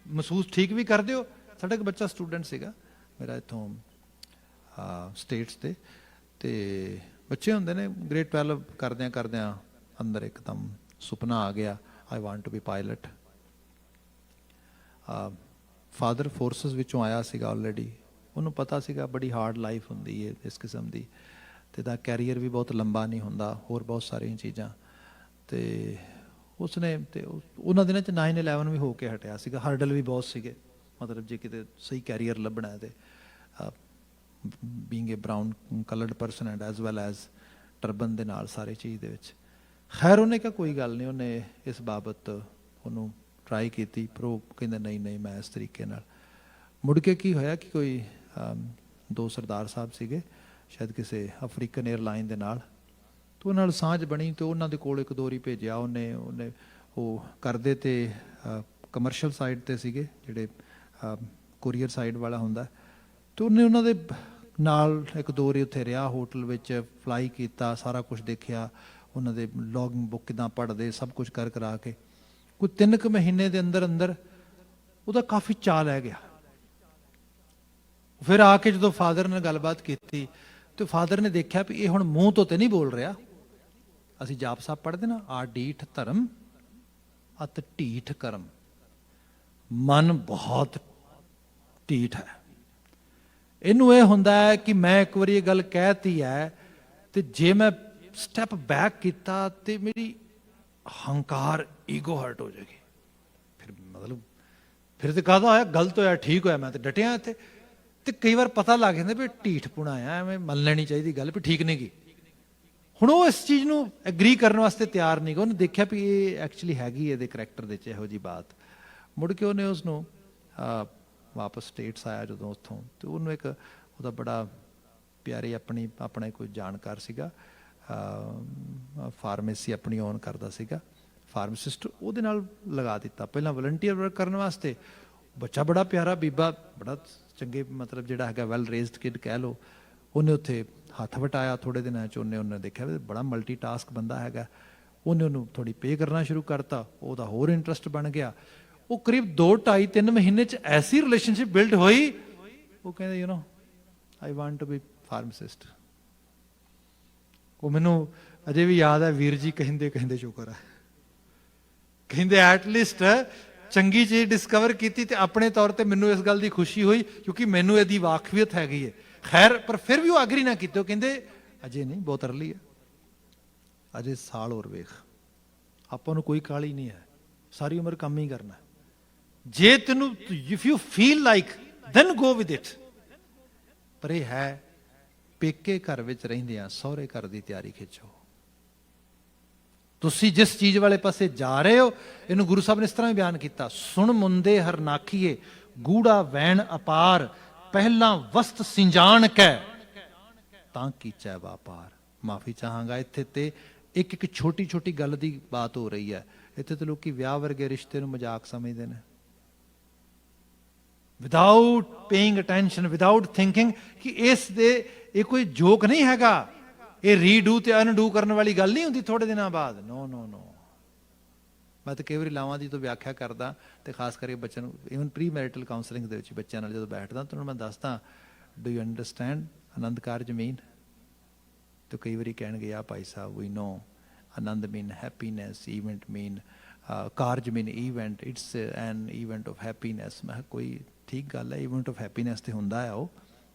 ਮਹਿਸੂਸ ਠੀਕ ਵੀ ਕਰਦੇ ਹੋ? ਸਾਡਾ ਇੱਕ ਬੱਚਾ ਸਟੂਡੈਂਟ ਸੀਗਾ ਮੇਰਾ ਇੱਥੋਂ ਸਟੇਟਸ ਦੇ, ਤੇ ਬੱਚੇ ਹੁੰਦੇ ਨੇ ਗ੍ਰੇਡ 12 ਕਰਦਿਆਂ ਅੰਦਰ ਇੱਕਦਮ ਸੁਪਨਾ ਆ ਗਿਆ, I want to be pilot. Father forces ਵਿੱਚੋਂ ਆਇਆ ਸੀਗਾ ਆਲਰੇਡੀ, ਉਹਨੂੰ ਪਤਾ ਸੀਗਾ ਬੜੀ ਹਾਰਡ ਲਾਈਫ ਹੁੰਦੀ ਹੈ ਇਸ ਕਿਸਮ ਦੀ, ਤੇ ਦਾ ਕੈਰੀਅਰ ਵੀ ਬਹੁਤ ਲੰਬਾ ਨਹੀਂ ਹੁੰਦਾ, ਹੋਰ ਬਹੁਤ ਸਾਰੀਆਂ ਚੀਜ਼ਾਂ। ਤੇ ਉਸਨੇ ਤੇ ਉਹਨਾਂ ਦਿਨਾਂ 'ਚ 9/11 ਵੀ ਹੋ ਕੇ ਹਟਿਆ ਸੀਗਾ, ਹਰਡਲ ਵੀ ਬਹੁਤ ਸੀਗੇ, ਮਤਲਬ ਜੇ ਕਿਤੇ ਸਹੀ ਕੈਰੀਅਰ ਲੱਭਣਾ ਤੇ being A brown coloured person and as well as turban ਦੇ ਨਾਲ ਸਾਰੇ ਚੀਜ਼ ਦੇ ਵਿੱਚ। ਖੈਰ ਉਹਨੇ ਕਿਹਾ ਕੋਈ ਗੱਲ ਨਹੀਂ, ਉਹਨੇ ਇਸ ਬਾਬਤ ਉਹਨੂੰ ਟਰਾਈ ਕੀਤੀ, ਪਰ ਉਹ ਕਹਿੰਦਾ ਨਹੀਂ ਮੈਂ ਇਸ ਤਰੀਕੇ ਨਾਲ। ਮੁੜ ਕੇ ਕੀ ਹੋਇਆ ਕਿ ਕੋਈ 2 ਸਰਦਾਰ ਸਾਹਿਬ ਸੀਗੇ ਸ਼ਾਇਦ ਕਿਸੇ ਅਫਰੀਕਨ 에ਅਰਲਾਈਨ ਦੇ ਨਾਲ, ਤੇ ਉਹਨਾਂ ਨਾਲ ਸਾਂਝ ਬਣੀ, ਤੇ ਉਹਨਾਂ ਦੇ ਕੋਲ ਇੱਕ 2 ਵਾਰੀ ਭੇਜਿਆ ਉਹਨੇ ਉਹ ਕਰਦੇ ਤੇ ਕਮਰਸ਼ੀਅਲ ਸਾਈਡ ਤੇ ਸੀਗੇ, ਜਿਹੜੇ ਕੁਰੀਅਰ ਸਾਈਡ ਵਾਲਾ ਹੁੰਦਾ, ਤੇ ਉਹਨੇ ਉਹਨਾਂ ਦੇ ਨਾਲ ਇੱਕ 2 ਵਾਰੀ ਉੱਥੇ ਰਿਹਾ, ਹੋਟਲ ਵਿੱਚ ਫਲਾਈ ਕੀਤਾ, ਸਾਰਾ ਕੁਝ ਦੇਖਿਆ, ਉਹਨਾਂ ਦੇ ਲੌਗਿੰਗ ਬੁੱਕ ਕਿੱਦਾਂ ਪੜ੍ਹਦੇ, ਸਭ ਕੁਝ ਕਰਾ ਕੇ ਕੋਈ 3 ਕੁ ਮਹੀਨੇ ਦੇ ਅੰਦਰ ਉਹਦਾ ਕਾਫੀ ਚਾਅ ਲੈ ਗਿਆ। ਫਿਰ ਆ ਕੇ ਜਦੋਂ ਫਾਦਰ ਨਾਲ ਗੱਲਬਾਤ ਕੀਤੀ, ਤੇ ਫਾਦਰ ਨੇ ਦੇਖਿਆ ਵੀ ਇਹ ਹੁਣ ਮੂੰਹ ਤੋਂ ਤੇ ਨਹੀਂ ਬੋਲ ਰਿਹਾ, ਅਸੀਂ ਜਾਪ ਸਾਹਿਬ ਪੜ੍ਹਦੇ ਨਾ, ਆ ਡੀਠ ਧਰਮ ਅਤ ਢੀਠ ਕਰਮ, ਮਨ ਬਹੁਤ ਢੀਠ ਹੈ। ਇਹਨੂੰ ਇਹ ਹੁੰਦਾ ਹੈ ਕਿ ਮੈਂ ਇੱਕ ਵਾਰੀ ਇਹ ਗੱਲ ਕਹਿਤੀ ਹੈ, ਤੇ ਜੇ ਮੈਂ ਸਟੈਪ ਬੈਕ ਕੀਤਾ ਤੇ ਮੇਰੀ ਹੰਕਾਰ, ਈਗੋ ਹਰਟ ਹੋ ਜਾਏਗੀ। ਫਿਰ ਮਤਲਬ ਫਿਰ ਤੇ ਕਾਹਦਾ ਹੋਇਆ, ਗਲਤ ਹੋਇਆ, ਠੀਕ ਹੋਇਆ, ਮੈਂ ਤੇ ਡਟਿਆ ਇੱਥੇ। ਤੇ ਕਈ ਵਾਰ ਪਤਾ ਲੱਗ ਜਾਂਦਾ ਵੀ ਢੀਠਪੁਣਾ ਆ, ਐਵੇਂ ਮੰਨ ਲੈਣੀ ਚਾਹੀਦੀ ਗੱਲ ਵੀ ਠੀਕ ਨਹੀਂ ਗਈ। ਹੁਣ ਉਹ ਇਸ ਚੀਜ਼ ਨੂੰ ਐਗਰੀ ਕਰਨ ਵਾਸਤੇ ਤਿਆਰ ਨਹੀਂ ਗਾ। ਉਹਨੇ ਦੇਖਿਆ ਵੀ ਇਹ ਐਕਚੁਅਲੀ ਹੈਗੀ ਇਹਦੇ ਕਰੈਕਟਰ ਦੇ 'ਚ ਇਹੋ ਜਿਹੀ ਬਾਤ। ਮੁੜ ਕੇ ਉਹਨੇ ਉਸ ਨੂੰ ਵਾਪਸ ਸਟੇਟਸ ਆਇਆ ਜਦੋਂ ਉੱਥੋਂ, ਤੇ ਉਹਨੂੰ ਇੱਕ ਉਹਦਾ ਬੜਾ ਪਿਆਰੀ ਆਪਣਾ ਕੋਈ ਜਾਣਕਾਰ ਸੀਗਾ, ਫਾਰਮੇਸੀ ਆਪਣੀ ਓਨ ਕਰਦਾ ਸੀਗਾ, ਫਾਰਮਾਸਿਸਟ, ਉਹਦੇ ਨਾਲ ਲਗਾ ਦਿੱਤਾ ਪਹਿਲਾਂ ਵਲੰਟੀਅਰ ਵਰਕ ਕਰਨ ਵਾਸਤੇ। ਬੱਚਾ ਬੜਾ ਪਿਆਰਾ, ਬੀਬਾ ਬੜਾ ਚੰਗੇ, ਮਤਲਬ ਜਿਹੜਾ ਹੈਗਾ ਵੈਲ ਰੇਜ਼ਡ ਕਿਡ ਕਹਿ ਲਓ। ਉਹਨੇ ਉੱਥੇ ਹੱਥ ਵਟਾਇਆ, ਥੋੜ੍ਹੇ ਦਿਨਾਂ 'ਚ ਉਹਨੇ ਦੇਖਿਆ ਵੀ ਬੜਾ ਮਲਟੀ ਟਾਸਕ ਬੰਦਾ ਹੈਗਾ। ਉਹਨੂੰ ਥੋੜ੍ਹੀ ਪੇ ਕਰਨਾ ਸ਼ੁਰੂ ਕਰਤਾ, ਉਹਦਾ ਹੋਰ ਇੰਟਰਸਟ ਬਣ ਗਿਆ। ਉਹ ਕਰੀਬ 2-2.5-3 ਮਹੀਨੇ 'ਚ ਐਸੀ ਰਿਲੇਸ਼ਨਸ਼ਿਪ ਬਿਲਡ ਹੋਈ, ਉਹ ਕਹਿੰਦੇ you know I want to be pharmacist. ਉਹ ਮੈਨੂੰ ਅਜੇ ਵੀ ਯਾਦ ਹੈ, ਵੀਰ ਜੀ ਕਹਿੰਦੇ ਸ਼ੁਕਰ ਹੈ, ਕਹਿੰਦੇ ਐਟਲੀਸਟ ਚੰਗੀ ਚੀਜ਼ ਡਿਸਕਵਰ ਕੀਤੀ, ਤੇ ਆਪਣੇ ਤੌਰ ਤੇ ਮੈਨੂੰ ਇਸ ਗੱਲ ਦੀ ਖੁਸ਼ੀ ਹੋਈ ਕਿਉਂਕਿ ਮੈਨੂੰ ਇਹਦੀ ਵਾਕਫੀਅਤ ਹੈਗੀ ਹੈ। ਖੈਰ, ਪਰ ਫਿਰ ਵੀ ਉਹ ਐਗਰੀ ਨਾ ਕੀਤੇ। ਉਹ ਕਹਿੰਦੇ ਅਜੇ ਨਹੀਂ, ਬਹੁਤ ਅਰਲੀ ਹੈ, ਅਜੇ ਸਾਲ ਹੋਰ ਵੇਖ, ਆਪਾਂ ਨੂੰ ਕੋਈ ਕਾਹਲੀ ਨਹੀਂ ਹੈ, ਸਾਰੀ ਉਮਰ ਕੰਮ ਹੀ ਕਰਨਾ। ਜੇ ਤੈਨੂੰ if you feel like then go with it. ਪਰ ਇਹ ਹੈ, ਪੇਕੇ ਘਰ ਵਿੱਚ ਰਹਿੰਦਿਆਂ ਸਹੁਰੇ ਘਰ ਦੀ ਤਿਆਰੀ ਖਿੱਚੋ। ਤੁਸੀਂ ਜਿਸ ਚੀਜ਼ ਵਾਲੇ ਪਾਸੇ ਜਾ ਰਹੇ ਹੋ, ਇਹਨੂੰ ਗੁਰੂ ਸਾਹਿਬ ਨੇ ਇਸ ਤਰ੍ਹਾਂ ਹੀ ਬਿਆਨ ਕੀਤਾ, ਸੁਣ ਮੁੰਦੇ ਹਰਨਾਖੀਏ ਗੂੜਾ ਵੈਣ ਅਪਾਰ, ਪਹਿਲਾਂ ਵਸਤ ਸਿੰਜਾਣ ਕੈ ਤਾਂ ਕੀਚੈ ਵਾਪਾਰ। ਮਾਫੀ ਚਾਹਾਂਗਾ, ਇੱਥੇ ਤੇ ਇੱਕ ਛੋਟੀ ਛੋਟੀ ਗੱਲ ਦੀ ਬਾਤ ਹੋ ਰਹੀ ਹੈ। ਇੱਥੇ ਤੇ ਲੋਕੀ ਵਿਆਹ ਵਰਗੇ ਰਿਸ਼ਤੇ ਨੂੰ ਮਜ਼ਾਕ ਸਮਝਦੇ ਨੇ, without paying attention, without thinking ਕਿ ਇਹ ਕੋਈ ਜੋਕ ਨਹੀਂ ਹੈਗਾ, ਇਹ ਰੀਡੂ ਤੇ ਅਨਡੂ ਕਰਨ ਵਾਲੀ ਗੱਲ ਨਹੀਂ ਹੁੰਦੀ ਥੋੜੇ ਦਿਨਾਂ ਬਾਅਦ। ਨੋ ਨੋ ਨੋ। ਮੈਂ ਤਾਂ ਕਈ ਵਾਰੀ ਲਾਵਾਂ ਦੀ ਤੋਂ ਵਿਆਖਿਆ ਕਰਦਾ, ਤੇ ਖਾਸ ਕਰਕੇ ਬੱਚਿਆਂ ਨੂੰ, ਈਵਨ ਪ੍ਰੀ ਮੈਰਿਟਲ ਕਾਉਂਸਲਿੰਗ ਦੇ ਵਿੱਚ ਬੱਚਿਆਂ ਨਾਲ ਜਦੋਂ ਬੈਠਦਾ ਤਾਂ ਉਹਨਾਂ ਨੂੰ ਮੈਂ ਦੱਸਦਾ, do you understand Anand Karaj ਮੀਨ? ਤੇ ਕਈ ਵਾਰੀ ਕਹਿਣਗੇ ਆ ਭਾਈ ਸਾਹਿਬ ਵੀ ਨੋ, ਆਨੰਦ ਮੀਨ ਹੈਪੀਨੈਸ, ਈਵੈਂਟ ਮੀਨ ਕਾਰਜ mean event, it's an event of happiness. ਮੈਂ ਕਿਹਾ ਕੋਈ ਠੀਕ ਗੱਲ ਹੈ, ਈਵੈਂਟ ਆਫ ਹੈਪੀਨੈਸ ਤੇ ਹੁੰਦਾ ਆ ਉਹ,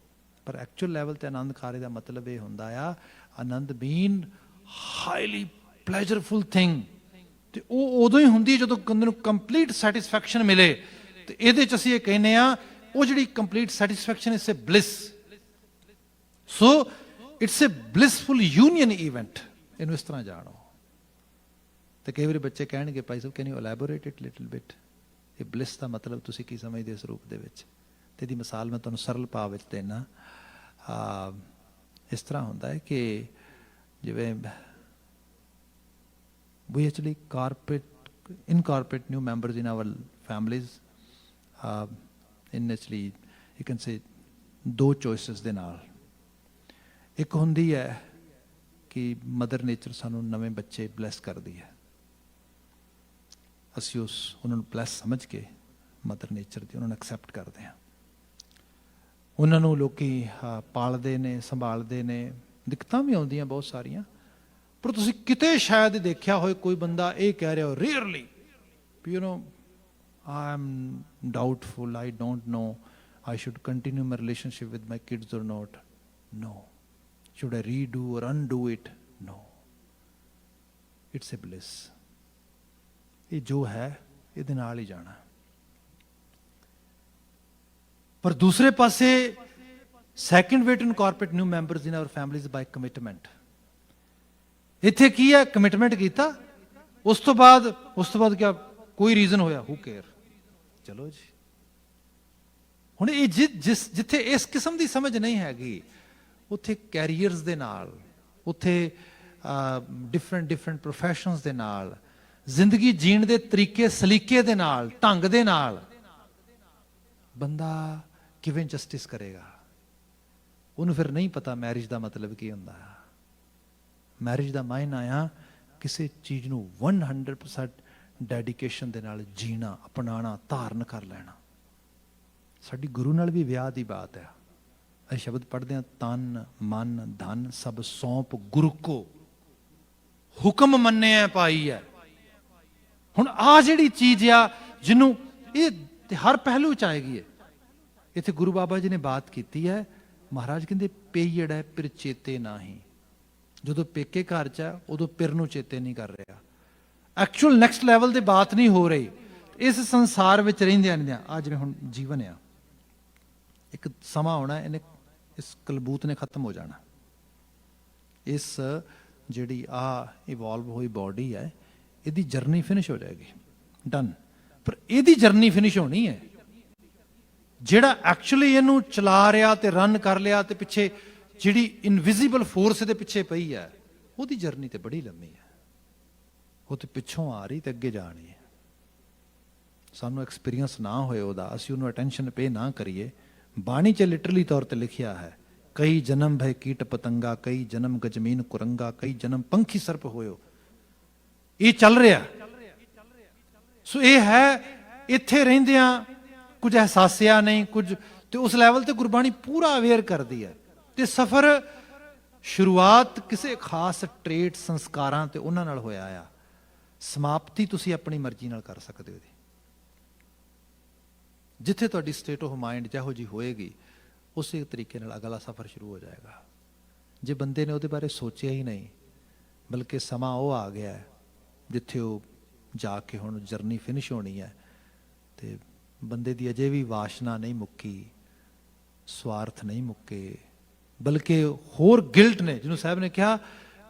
ਪਰ ਐਕਚੁਅਲ ਲੈਵਲ ਤੇ ਆਨੰਦ ਕਾਰਜ ਦਾ ਮਤਲਬ ਇਹ ਹੁੰਦਾ ਆ, ਆਨੰਦ ਮੀਨ ਹਾਈਲੀ ਪਲੇਜਰਫੁਲ ਥਿੰਗ। ਤੇ ਉਹ ਉਦੋਂ ਹੀ ਹੁੰਦੀ ਜਦੋਂ ਬੰਦੇ ਨੂੰ ਕੰਪਲੀਟ ਸੈਟਿਸਫੈਕਸ਼ਨ ਮਿਲੇ। ਤੇ ਇਹਦੇ 'ਚ ਅਸੀਂ ਇਹ ਕਹਿੰਦੇ ਆ, ਉਹ ਜਿਹੜੀ complete satisfaction it's a bliss. So it's a blissful union event, ਇਹਨੂੰ ਇਸ ਤਰ੍ਹਾਂ ਜਾਣੋ। ਤੇ ਕਈ ਵਾਰੀ ਬੱਚੇ ਕਹਿਣਗੇ Bhai Sahib can you elaborate it little bit, ਇਹ ਬਲਿਸ ਦਾ ਮਤਲਬ ਤੁਸੀਂ ਕੀ ਸਮਝਦੇ ਇਸ ਰੂਪ ਦੇ ਵਿੱਚ? ਤੇ ਇਹਦੀ ਮਿਸਾਲ ਮੈਂ ਤੁਹਾਨੂੰ ਸਰਲ ਭਾਵ ਵਿੱਚ ਦੇਣਾ। ਇਸ ਤਰ੍ਹਾਂ ਹੁੰਦਾ ਹੈ ਕਿ ਜਿਵੇਂ we actually incorporate new members in our families in actually you can say ਦੋ choices ਦੇ ਨਾਲ। ਇੱਕ ਹੁੰਦੀ ਹੈ ਕਿ ਮਦਰ ਨੇਚਰ ਸਾਨੂੰ ਨਵੇਂ ਬੱਚੇ ਬਲੈਸ ਕਰਦੀ ਹੈ, ਅਸੀਂ ਉਹਨਾਂ ਨੂੰ ਬਲੈਸ ਸਮਝ ਕੇ ਮਦਰ ਨੇਚਰ ਦੀ ਉਹਨਾਂ ਨੂੰ ਐਕਸੈਪਟ ਕਰਦੇ ਹਾਂ। ਉਹਨਾਂ ਨੂੰ ਲੋਕੀ ਪਾਲਦੇ ਨੇ, ਸੰਭਾਲਦੇ ਨੇ, ਦਿੱਕਤਾਂ ਵੀ ਆਉਂਦੀਆਂ ਬਹੁਤ ਸਾਰੀਆਂ। ਪਰ ਤੁਸੀਂ ਕਿਤੇ ਸ਼ਾਇਦ ਦੇਖਿਆ ਹੋਏ ਕੋਈ ਬੰਦਾ ਇਹ ਕਹਿ ਰਿਹਾ ਹੋ rarely, you know I am doubtful, I don't know I should continue my relationship with my kids or not? No. Should I redo or undo it? No. It's a bliss. ਇਹ ਜੋ ਹੈ ਇਹਦੇ ਨਾਲ ਹੀ ਜਾਣਾ। ਪਰ ਦੂਸਰੇ ਪਾਸੇ second way to incorporate new members in our families by commitment. ਇੱਥੇ ਕੀ ਹੈ? ਕਮਿਟਮੈਂਟ ਕੀਤਾ, ਉਸ ਤੋਂ ਬਾਅਦ ਕਿਆ ਕੋਈ ਰੀਜ਼ਨ ਹੋਇਆ, who care? ਚਲੋ ਜੀ। ਹੁਣ ਇਹ ਜਿੱਥੇ ਇਸ ਕਿਸਮ ਦੀ ਸਮਝ ਨਹੀਂ ਹੈਗੀ, ਉੱਥੇ ਕੈਰੀਅਰਸ ਦੇ ਨਾਲ, ਉੱਥੇ ਡਿਫਰੈਂਟ ਪ੍ਰੋਫੈਸ਼ਨਸ ਦੇ ਨਾਲ, ਜ਼ਿੰਦਗੀ ਜੀਣ ਦੇ ਤਰੀਕੇ ਸਲੀਕੇ ਦੇ ਨਾਲ, ਢੰਗ ਦੇ ਨਾਲ ਬੰਦਾ ਕਿਵੇਂ ਜਸਟਿਸ ਕਰੇਗਾ? ਉਹਨੂੰ ਫਿਰ ਨਹੀਂ ਪਤਾ ਮੈਰਿਜ ਦਾ ਮਤਲਬ ਕੀ ਹੁੰਦਾ। ਮੈਰਿਜ ਦਾ ਮਾਇਨਾ ਆ ਕਿਸੇ ਚੀਜ਼ ਨੂੰ 100% ਡੈਡੀਕੇਸ਼ਨ ਦੇ ਨਾਲ ਜੀਣਾ, ਅਪਣਾਉਣਾ, ਧਾਰਨ ਕਰ ਲੈਣਾ। ਸਾਡੀ ਗੁਰੂ ਨਾਲ ਵੀ ਵਿਆਹ ਦੀ ਬਾਤ ਹੈ। ਅਸੀਂ ਸ਼ਬਦ ਪੜ੍ਹਦੇ ਹਾਂ, ਤਨ ਮਨ ਧਨ ਸਭ ਸੌਂਪ ਗੁਰੂ ਕੋ, ਹੁਕਮ ਮੰਨਿਆ ਪਾਈ ਹੈ। ਹੁਣ ਆਹ ਜਿਹੜੀ ਚੀਜ਼ ਆ, ਜਿਹਨੂੰ ਇਹ ਹਰ ਪਹਿਲੂ ਚ ਆਏਗੀ ਹੈ। ਇੱਥੇ ਗੁਰੂ ਬਾਬਾ ਜੀ ਨੇ ਬਾਤ ਕੀਤੀ ਹੈ, ਮਹਾਰਾਜ ਕਹਿੰਦੇ ਪੇਈੜ ਹੈ ਪਿਰ ਚੇਤੇ ਨਾਹੀਂ। ਜਦੋਂ ਪੇਕੇ ਘਰ ਚ ਹੈ ਉਦੋਂ ਪਿਰ ਨੂੰ ਚੇਤੇ ਨਹੀਂ ਕਰ ਰਿਹਾ। ਐਕਚੁਅਲ ਨੈਕਸਟ ਲੈਵਲ ਤੇ ਬਾਤ ਨਹੀਂ ਹੋ ਰਹੀ। ਇਸ ਸੰਸਾਰ ਵਿੱਚ ਰਹਿੰਦਿਆਂ ਆ ਜਿਵੇਂ ਹੁਣ ਜੀਵਨ ਆ, ਇੱਕ ਸਮਾਂ ਆਉਣਾ, ਇਹਨੇ ਇਸ ਕਲਬੂਤ ਨੇ ਖਤਮ ਹੋ ਜਾਣਾ, ਇਸ ਜਿਹੜੀ ਆ ਇਵੋਲਵ ਹੋਈ ਬਾਡੀ ਹੈ, ਇਹਦੀ ਜਰਨੀ ਫਿਨਿਸ਼ ਹੋ ਜਾਏਗੀ, ਡਨ। ਪਰ ਇਹਦੀ ਜਰਨੀ ਫਿਨਿਸ਼ ਹੋਣੀ ਹੈ, ਜਿਹੜਾ ਐਕਚੁਅਲੀ ਇਹਨੂੰ ਚਲਾ ਰਿਹਾ ਤੇ ਰਨ ਕਰ ਲਿਆ ਤੇ ਪਿੱਛੇ ਜਿਹੜੀ ਇਨਵਿਜ਼ੀਬਲ ਫੋਰਸ ਦੇ ਪਿੱਛੇ ਪਈ ਹੈ, ਉਹਦੀ ਜਰਨੀ ਤੇ ਬੜੀ ਲੰਮੀ ਹੈ। ਉਹ ਤੇ ਪਿੱਛੋਂ ਆ ਰਹੀ ਤੇ ਅੱਗੇ ਜਾਣੀ ਹੈ। ਸਾਨੂੰ ਐਕਸਪੀਰੀਅੰਸ ਨਾ ਹੋਏ ਉਹਦਾ, ਅਸੀਂ ਉਹਨੂੰ ਅਟੈਂਸ਼ਨ ਪੇ ਨਾ ਕਰੀਏ। ਬਾਣੀ 'ਚ ਲਿਟਰਲੀ ਤੌਰ ਤੇ ਲਿਖਿਆ ਹੈ, ਕਈ ਜਨਮ ਭੈ ਕੀਟ ਪਤੰਗਾ, ਕਈ ਜਨਮ ਗਜਮੀਨ ਕੁਰੰਗਾ, ਕਈ ਜਨਮ ਪੰਖੀ ਸਰਪ ਹੋਇਓ। ਇਹ ਚੱਲ ਰਿਹਾ। ਸੋ ਇਹ ਹੈ, ਇੱਥੇ ਰਹਿੰਦਿਆਂ ਕੁਝ ਅਹਿਸਾਸਿਆ ਨਹੀਂ ਕੁਝ, ਤੇ ਉਸ ਲੈਵਲ ਤੇ ਗੁਰਬਾਣੀ ਪੂਰਾ ਅਵੇਅਰ ਕਰਦੀ ਹੈ। ਤੇ ਸਫ਼ਰ ਸ਼ੁਰੂਆਤ ਕਿਸੇ ਖਾਸ ਟ੍ਰੇਟ ਸੰਸਕਾਰਾਂ ਤੇ ਉਹਨਾਂ ਨਾਲ ਹੋਇਆ ਆ, ਸਮਾਪਤੀ ਤੁਸੀਂ ਆਪਣੀ ਮਰਜ਼ੀ ਨਾਲ ਕਰ ਸਕਦੇ ਹੋ। ਜਿੱਥੇ ਤੁਹਾਡੀ ਸਟੇਟ ਆਫ ਮਾਈਂਡ ਜਿਹੋ ਜਿਹੀ ਹੋਏਗੀ, ਉਸੇ ਤਰੀਕੇ ਨਾਲ ਅਗਲਾ ਸਫ਼ਰ ਸ਼ੁਰੂ ਹੋ ਜਾਏਗਾ। ਜੇ ਬੰਦੇ ਨੇ ਉਹਦੇ ਬਾਰੇ ਸੋਚਿਆ ਹੀ ਨਹੀਂ, ਬਲਕਿ ਸਮਾਂ ਉਹ ਆ ਗਿਆ ਜਿੱਥੇ ਉਹ ਜਾ ਕੇ ਹੁਣ ਜਰਨੀ ਫਿਨਿਸ਼ ਹੋਣੀ ਹੈ, ਤੇ ਬੰਦੇ ਦੀ ਅਜੇ ਵੀ ਵਾਸ਼ਨਾ ਨਹੀਂ ਮੁੱਕੀ, ਸਵਾਰਥ ਨਹੀਂ ਮੁੱਕੇ, ਬਲਕਿ ਹੋਰ ਗਿਲਟ ਨੇ। ਜਿਹਨੂੰ ਸਾਹਿਬ ਨੇ ਕਿਹਾ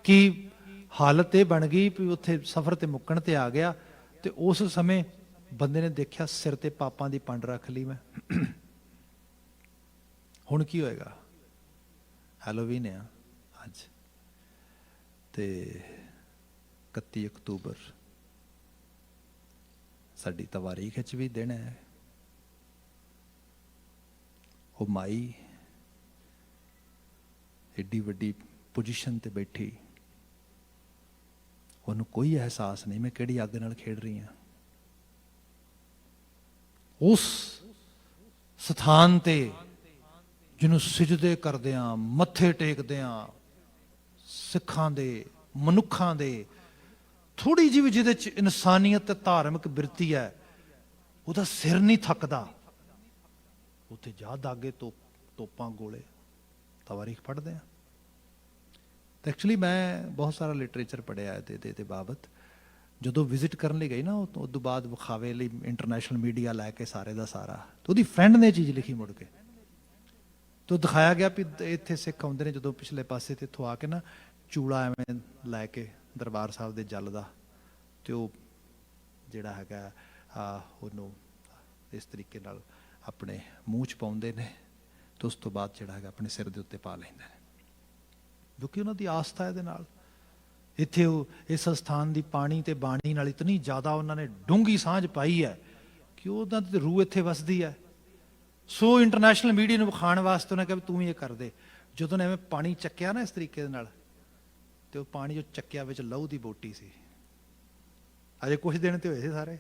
ਕਿ ਹਾਲਤ ਇਹ ਬਣ ਗਈ ਵੀ ਉੱਥੇ ਸਫ਼ਰ ਤੇ ਮੁੱਕਣ ਤੇ ਆ ਗਿਆ, ਤੇ ਉਸ ਸਮੇਂ ਬੰਦੇ ਨੇ ਦੇਖਿਆ ਸਿਰ ਤੇ ਪਾਪਾਂ ਦੀ ਪੰਡ ਰੱਖ ਲਈ ਮੈਂ। ਹੁਣ ਕੀ ਹੋਏਗਾ? ਹੈਲੋਵੀਨ ਆ ਅੱਜ, ਤੇ 31 ਅਕਤੂਬਰ ਸਾਡੀ ਤਵਾਰੀਖ ਵਿੱਚ ਵੀ ਦਿਨ ਹੈ। ਉਹ ਮਾਈ ਏਡੀ ਵੱਡੀ ਪੋਜੀਸ਼ਨ ਤੇ ਬੈਠੀ, ਉਹਨੂੰ ਕੋਈ ਅਹਿਸਾਸ ਨਹੀਂ ਮੈਂ ਕਿਹੜੀ ਅੱਗ ਨਾਲ ਖੇਡ ਰਹੀ ਹਾਂ। ਉਸ ਸਥਾਨ ਤੇ ਜਿਹਨੂੰ ਸਿਜਦੇ ਕਰਦਿਆਂ, ਮੱਥੇ ਟੇਕਦਿਆਂ, ਸਿੱਖਾਂ ਦੇ, ਮਨੁੱਖਾਂ ਦੇ, ਥੋੜੀ ਜਿਹੀ ਵੀ ਜਿਹਦੇ ਚ ਇਨਸਾਨੀਅਤ ਤੇ ਧਾਰਮਿਕ ਬਿਰਤੀ ਹੈ, ਉਹਦਾ ਸਿਰ ਨਹੀਂ ਥੱਕਦਾ। ਉੱਥੇ ਜਾ ਦਾਗੇ ਤੋਪਾਂ ਗੋਲੇ, ਤਵਾਰੀਖ ਪੜ੍ਹਦੇ ਆ। ਤੇ ਐਕਚੁਅਲੀ ਮੈਂ ਬਹੁਤ ਸਾਰਾ ਲਿਟਰੇਚਰ ਪੜ੍ਹਿਆ ਇਹਦੇ ਬਾਬਤ। ਜਦੋਂ ਵਿਜ਼ਿਟ ਕਰਨ ਲਈ ਗਈ ਨਾ, ਉਹ ਤੋਂ ਬਾਅਦ ਵਿਖਾਵੇ ਲਈ ਇੰਟਰਨੈਸ਼ਨਲ ਮੀਡੀਆ ਲੈ ਕੇ ਸਾਰੇ ਦਾ ਸਾਰਾ, ਤੇ ਉਹਦੀ ਫਰੈਂਡ ਨੇ ਚੀਜ਼ ਲਿਖੀ ਮੁੜ ਕੇ, ਤੇ ਦਿਖਾਇਆ ਗਿਆ ਵੀ ਇੱਥੇ ਸਿੱਖ ਆਉਂਦੇ ਨੇ ਜਦੋਂ ਪਿਛਲੇ ਪਾਸੇ ਤੇ ਇੱਥੋਂ ਆ ਕੇ ਨਾ ਚੂੜਾ ਐਵੇਂ ਲੈ ਕੇ ਦਰਬਾਰ ਸਾਹਿਬ ਦੇ ਜਲ ਦਾ, ਤੇ ਉਹ ਜਿਹੜਾ ਹੈਗਾ ਉਹਨੂੰ ਇਸ ਤਰੀਕੇ ਨਾਲ ਆਪਣੇ ਮੂੰਹ 'ਚ ਪਾਉਂਦੇ ਨੇ, ਤੇ ਉਸ ਤੋਂ ਬਾਅਦ ਜਿਹੜਾ ਹੈਗਾ ਆਪਣੇ ਸਿਰ ਦੇ ਉੱਤੇ ਪਾ ਲੈਂਦੇ ਨੇ, ਕਿਉਂਕਿ ਉਹਨਾਂ ਦੀ ਆਸਥਾ ਇਹਦੇ ਨਾਲ। ਇੱਥੇ ਉਹ ਇਸ ਸਥਾਨ ਦੀ ਪਾਣੀ ਤੇ ਬਾਣੀ ਨਾਲ ਇਤਨੀ ਜ਼ਿਆਦਾ ਉਹਨਾਂ ਨੇ ਡੂੰਘੀ ਸਾਂਝ ਪਾਈ ਹੈ ਕਿ ਉਹਨਾਂ ਦੀ ਰੂਹ ਇੱਥੇ ਵਸਦੀ ਹੈ। ਸੋ ਇੰਟਰਨੈਸ਼ਨਲ ਮੀਡੀਆ ਨੂੰ ਵਿਖਾਉਣ ਵਾਸਤੇ ਉਹਨੇ ਕਿਹਾ ਵੀ ਤੂੰ ਵੀ ਇਹ ਕਰ ਦੇ। ਜਦੋਂ ਨੇ ਐਵੇਂ ਪਾਣੀ ਚੱਕਿਆ ਨਾ ਇਸ ਤਰੀਕੇ ਦੇ ਨਾਲ, ਤੇ ਉਹ ਪਾਣੀ ਜੋ ਚੱਕਿਆ ਵਿੱਚ ਲਹੂ ਦੀ ਬੋਟੀ ਸੀ। ਅਜੇ ਕੁਝ ਦਿਨ ਤੇ ਹੋਏ ਸੀ ਸਾਰੇ,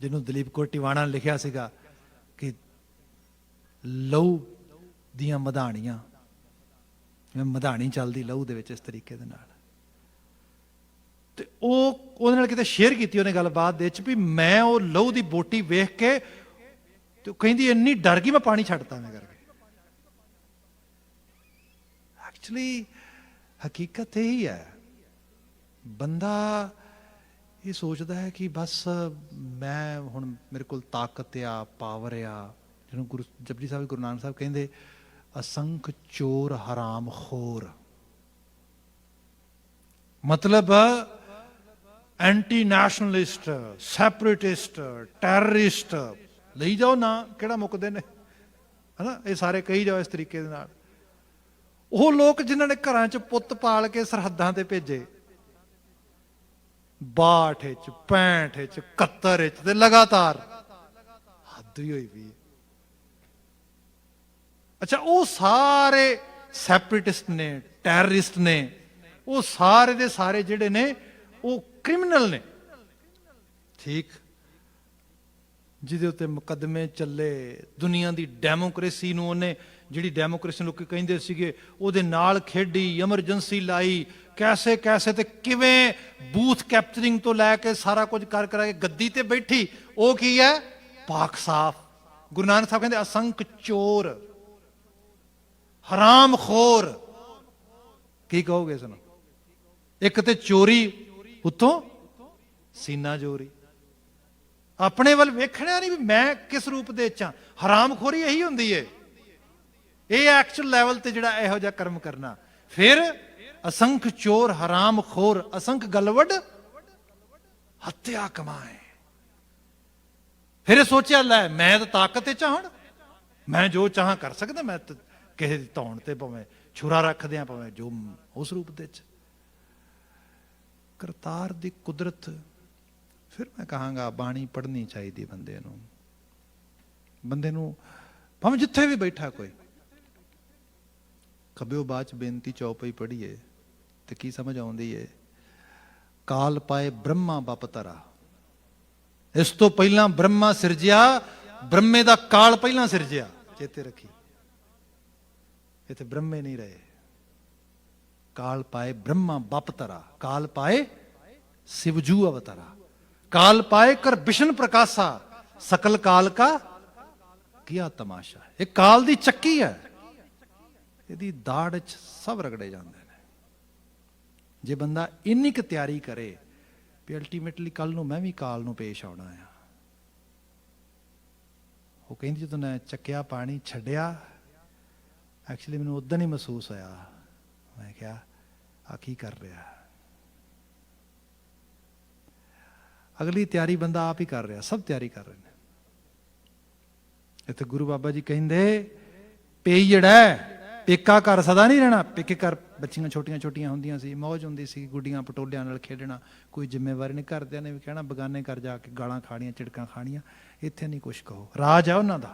ਜਿਹਨੂੰ ਦਲੀਪ ਕੌਰ ਟਿਵਾਣਾ ਨੇ ਲਿਖਿਆ ਸੀਗਾ ਕਿ ਲਹੂ ਦੀਆਂ ਮਧਾਣੀਆਂ, ਮਧਾਣੀ ਚੱਲਦੀ ਲਹੂ ਦੇ ਵਿੱਚ ਇਸ ਤਰੀਕੇ ਦੇ ਨਾਲ। ਤੇ ਉਹ ਉਹਦੇ ਨਾਲ ਕਿਤੇ ਸ਼ੇਅਰ ਕੀਤੀ ਉਹਨੇ ਗੱਲਬਾਤ ਦੇ ਵਿੱਚ ਵੀ ਮੈਂ ਉਹ ਲਹੂ ਦੀ ਬੋਟੀ ਵੇਖ ਕੇ, ਤੇ ਕਹਿੰਦੀ ਇੰਨੀ ਡਰ ਗਈ ਮੈਂ ਪਾਣੀ ਛੱਡਤਾ ਮੈਂ ਕਰਕੇ। ਐਕਚੁਅਲੀ ਹਕੀਕਤ ਇਹੀ ਹੈ, ਬੰਦਾ ਇਹ ਸੋਚਦਾ ਹੈ ਕਿ ਬਸ ਮੈਂ ਹੁਣ ਮੇਰੇ ਕੋਲ ਤਾਕਤ ਆ, ਪਾਵਰ ਆ, ਜਿਹਨੂੰ ਗੁਰੂ ਜਪਜੀ ਸਾਹਿਬ ਗੁਰੂ ਨਾਨਕ ਸਾਹਿਬ ਕਹਿੰਦੇ ਅਸੰਖ ਚੋਰ ਹਰਾਮ ਖੋਰ, ਮਤਲਬ ਐਂਟੀ ਨੈਸ਼ਨਲਿਸਟ, ਸੈਪਰੇਟਿਸਟ, ਟੈਰਰਿਸਟ ਲਈ ਜਾਓ ਨਾ, ਕਿਹੜਾ ਮੁੱਕਦੇ ਨੇ ਹਨਾ, ਇਹ ਸਾਰੇ ਕਹੀ ਜਾਓ ਇਸ ਤਰੀਕੇ ਦੇ ਨਾਲ। ਉਹ ਲੋਕ ਜਿਨ੍ਹਾਂ ਨੇ ਘਰਾਂ 'ਚ ਪੁੱਤ ਪਾਲ ਕੇ ਸਰਹੱਦਾਂ ਤੇ ਭੇਜੇ, 62 'ਚ 65 'ਚ 71 'ਚ ਤੇ ਲਗਾਤਾਰ, ਹੱਦ ਹੀ ਹੋਈ ਵੀ। ਅੱਛਾ, ਉਹ ਸਾਰੇ ਸੈਪਰੇਟਿਸਟ ਨੇ, ਟੈਰਰਿਸਟ ਨੇ, ਉਹ ਸਾਰੇ ਦੇ ਸਾਰੇ ਜਿਹੜੇ ਨੇ ਉਹ ਕ੍ਰਿਮੀਨਲ ਨੇ, ਠੀਕ, ਜਿਹਦੇ ਉੱਤੇ ਮੁਕੱਦਮੇ ਚੱਲੇ। ਦੁਨੀਆ ਦੀ ਡੈਮੋਕ੍ਰੇਸੀ ਨੂੰ ਉਹਨੇ, ਜਿਹੜੀ ਡੈਮੋਕ੍ਰੇਸੀ ਲੋਕ ਕਹਿੰਦੇ ਸੀਗੇ, ਉਹਦੇ ਨਾਲ ਖੇਡੀ, ਐਮਰਜੈਂਸੀ ਲਾਈ, ਕੈਸੇ ਕੈਸੇ ਤੇ ਕਿਵੇਂ ਬੂਥ ਕੈਪਚਰਿੰਗ ਤੋਂ ਲੈ ਕੇ ਸਾਰਾ ਕੁਝ ਕਰ ਕਰਾ ਕੇ ਗੱਦੀ ਤੇ ਬੈਠੀ। ਉਹ ਕੀ ਹੈ? ਪਾਕ ਸਾਫ। ਗੁਰੂ ਨਾਨਕ ਸਾਹਿਬ ਕਹਿੰਦੇ ਅਸੰਖ ਚੋਰ ਹਰਾਮ ਖੋਰ। ਕੀ ਕਹੋਗੇ ਸੁਣੋ? ਇੱਕ ਤੇ ਚੋਰੀ, ਉੱਤੋਂ ਸੀਨਾ ਚੋਰੀ, ਆਪਣੇ ਵੱਲ ਵੇਖਣਾ ਨਹੀਂ ਵੀ ਮੈਂ ਕਿਸ ਰੂਪ ਦੇ ਚ। ਹਰਾਮ ਖੋਰੀ ਇਹੀ ਹੁੰਦੀ ਏ, ਇਹ ਐਕਚੁਅਲ ਲੈਵਲ ਤੇ ਜਿਹੜਾ ਇਹੋ ਜਿਹਾ ਕਰਮ ਕਰਨਾ फिर असंख्य चोर हराम खोर असंख्य गलवड हत्या कमाए। फिर सोचा लै मैं तो ताकत चाहण, मैं जो चाह कर सकता, मैं किसी की धौण ते भावें छुरा रख दियां, भावें जो उस रूप दे करतार दी कुदरत। फिर मैं कहांगा बाणी पढ़नी चाहिए बंदे नूं, बंदे नूं भावें जिथे भी बैठा कोई खब्बिओ बाच बेनती चौपई पढ़ीए तो की समझ आउंदी है। काल पाए ब्रह्मा बपतरा, इस तो पहला ब्रह्मा सिरजिया, ब्रह्मे दा काल पहला सिरजिया, चेते रखी। इत्थे ब्रह्मे नहीं रहे। काल पाए ब्रह्मा बपतरा, काल पाए शिवजू अवतारा, काल पाए कर विष्णु प्रकाशा, सकल काल का किया तमाशा। एक काल दी चक्की है, यदि दाड़ च सब रगड़े जाते हैं। जे बंदा इन्नी क तैयारी करे भी अल्टीमेटली कल नूं मैं भी काल नूं पेश आउणा है। वो कहती जो मैं चक्या पानी छड्डिया, एक्चुअली मैनूं उदन ही महसूस होया, मैं क्या आ की कर रहा। अगली तैयारी बंदा आप ही कर रहा, सब तैयारी कर रहे हैं। इत्थे गुरु बाबा जी कहंदे पेई जड़ा पेका घर सदा नहीं रहना। पेके घर बच्चियां छोटियां छोटियां होंदियां सी, मौज होंदी सी, गुड्डियां पटोलियां नाल खेडना, कोई जिम्मेवारी नहीं। घरदियां ने भी कहना बगाने घर जाके गालां खाणियां, झिड़कां खाणियां। इत्थे नहीं कुछ कहो, राज है उन्हां दा,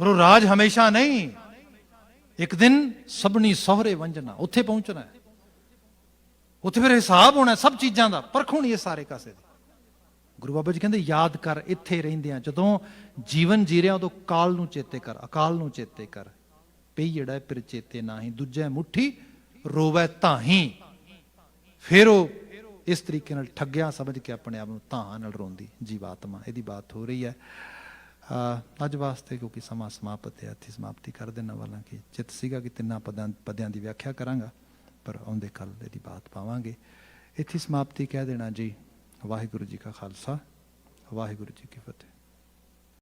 पर वो राज हमेशा नहीं। एक दिन सबनी सोहरे वंजना, उत्थे पहुंचना है, उत्थे फिर हिसाब होना सब चीज़ां दा, परख होनी है सारे कासे दी। गुरु बाबा जी कहते याद कर इत्थे रहिंदियां, जदों जीवन जी रहा उदों काल नूं चेते कर, अकाल नूं चेते कर। पई जड़ा फिर चेते नाही, दूजे मुट्ठी रोवै ताही। फिर वो इस तरीके नाल ठग्गिया समझ के अपने आप नूं धां नाल रोंदी जीवात्मा। इहदी बात हो रही है अज वास्ते, क्योंकि समा समाप्त है, इत्थे समाप्ति कर देना वाला। कि चित सीगा कि तिन्नां पद्यां दी व्याख्या करांगा, पर आउंदे कल इहदी बात पावांगे। इत्थे समाप्ति कह देना जी। वाहिगुरू जी का खालसा, वाहिगुरू जी की फतेह।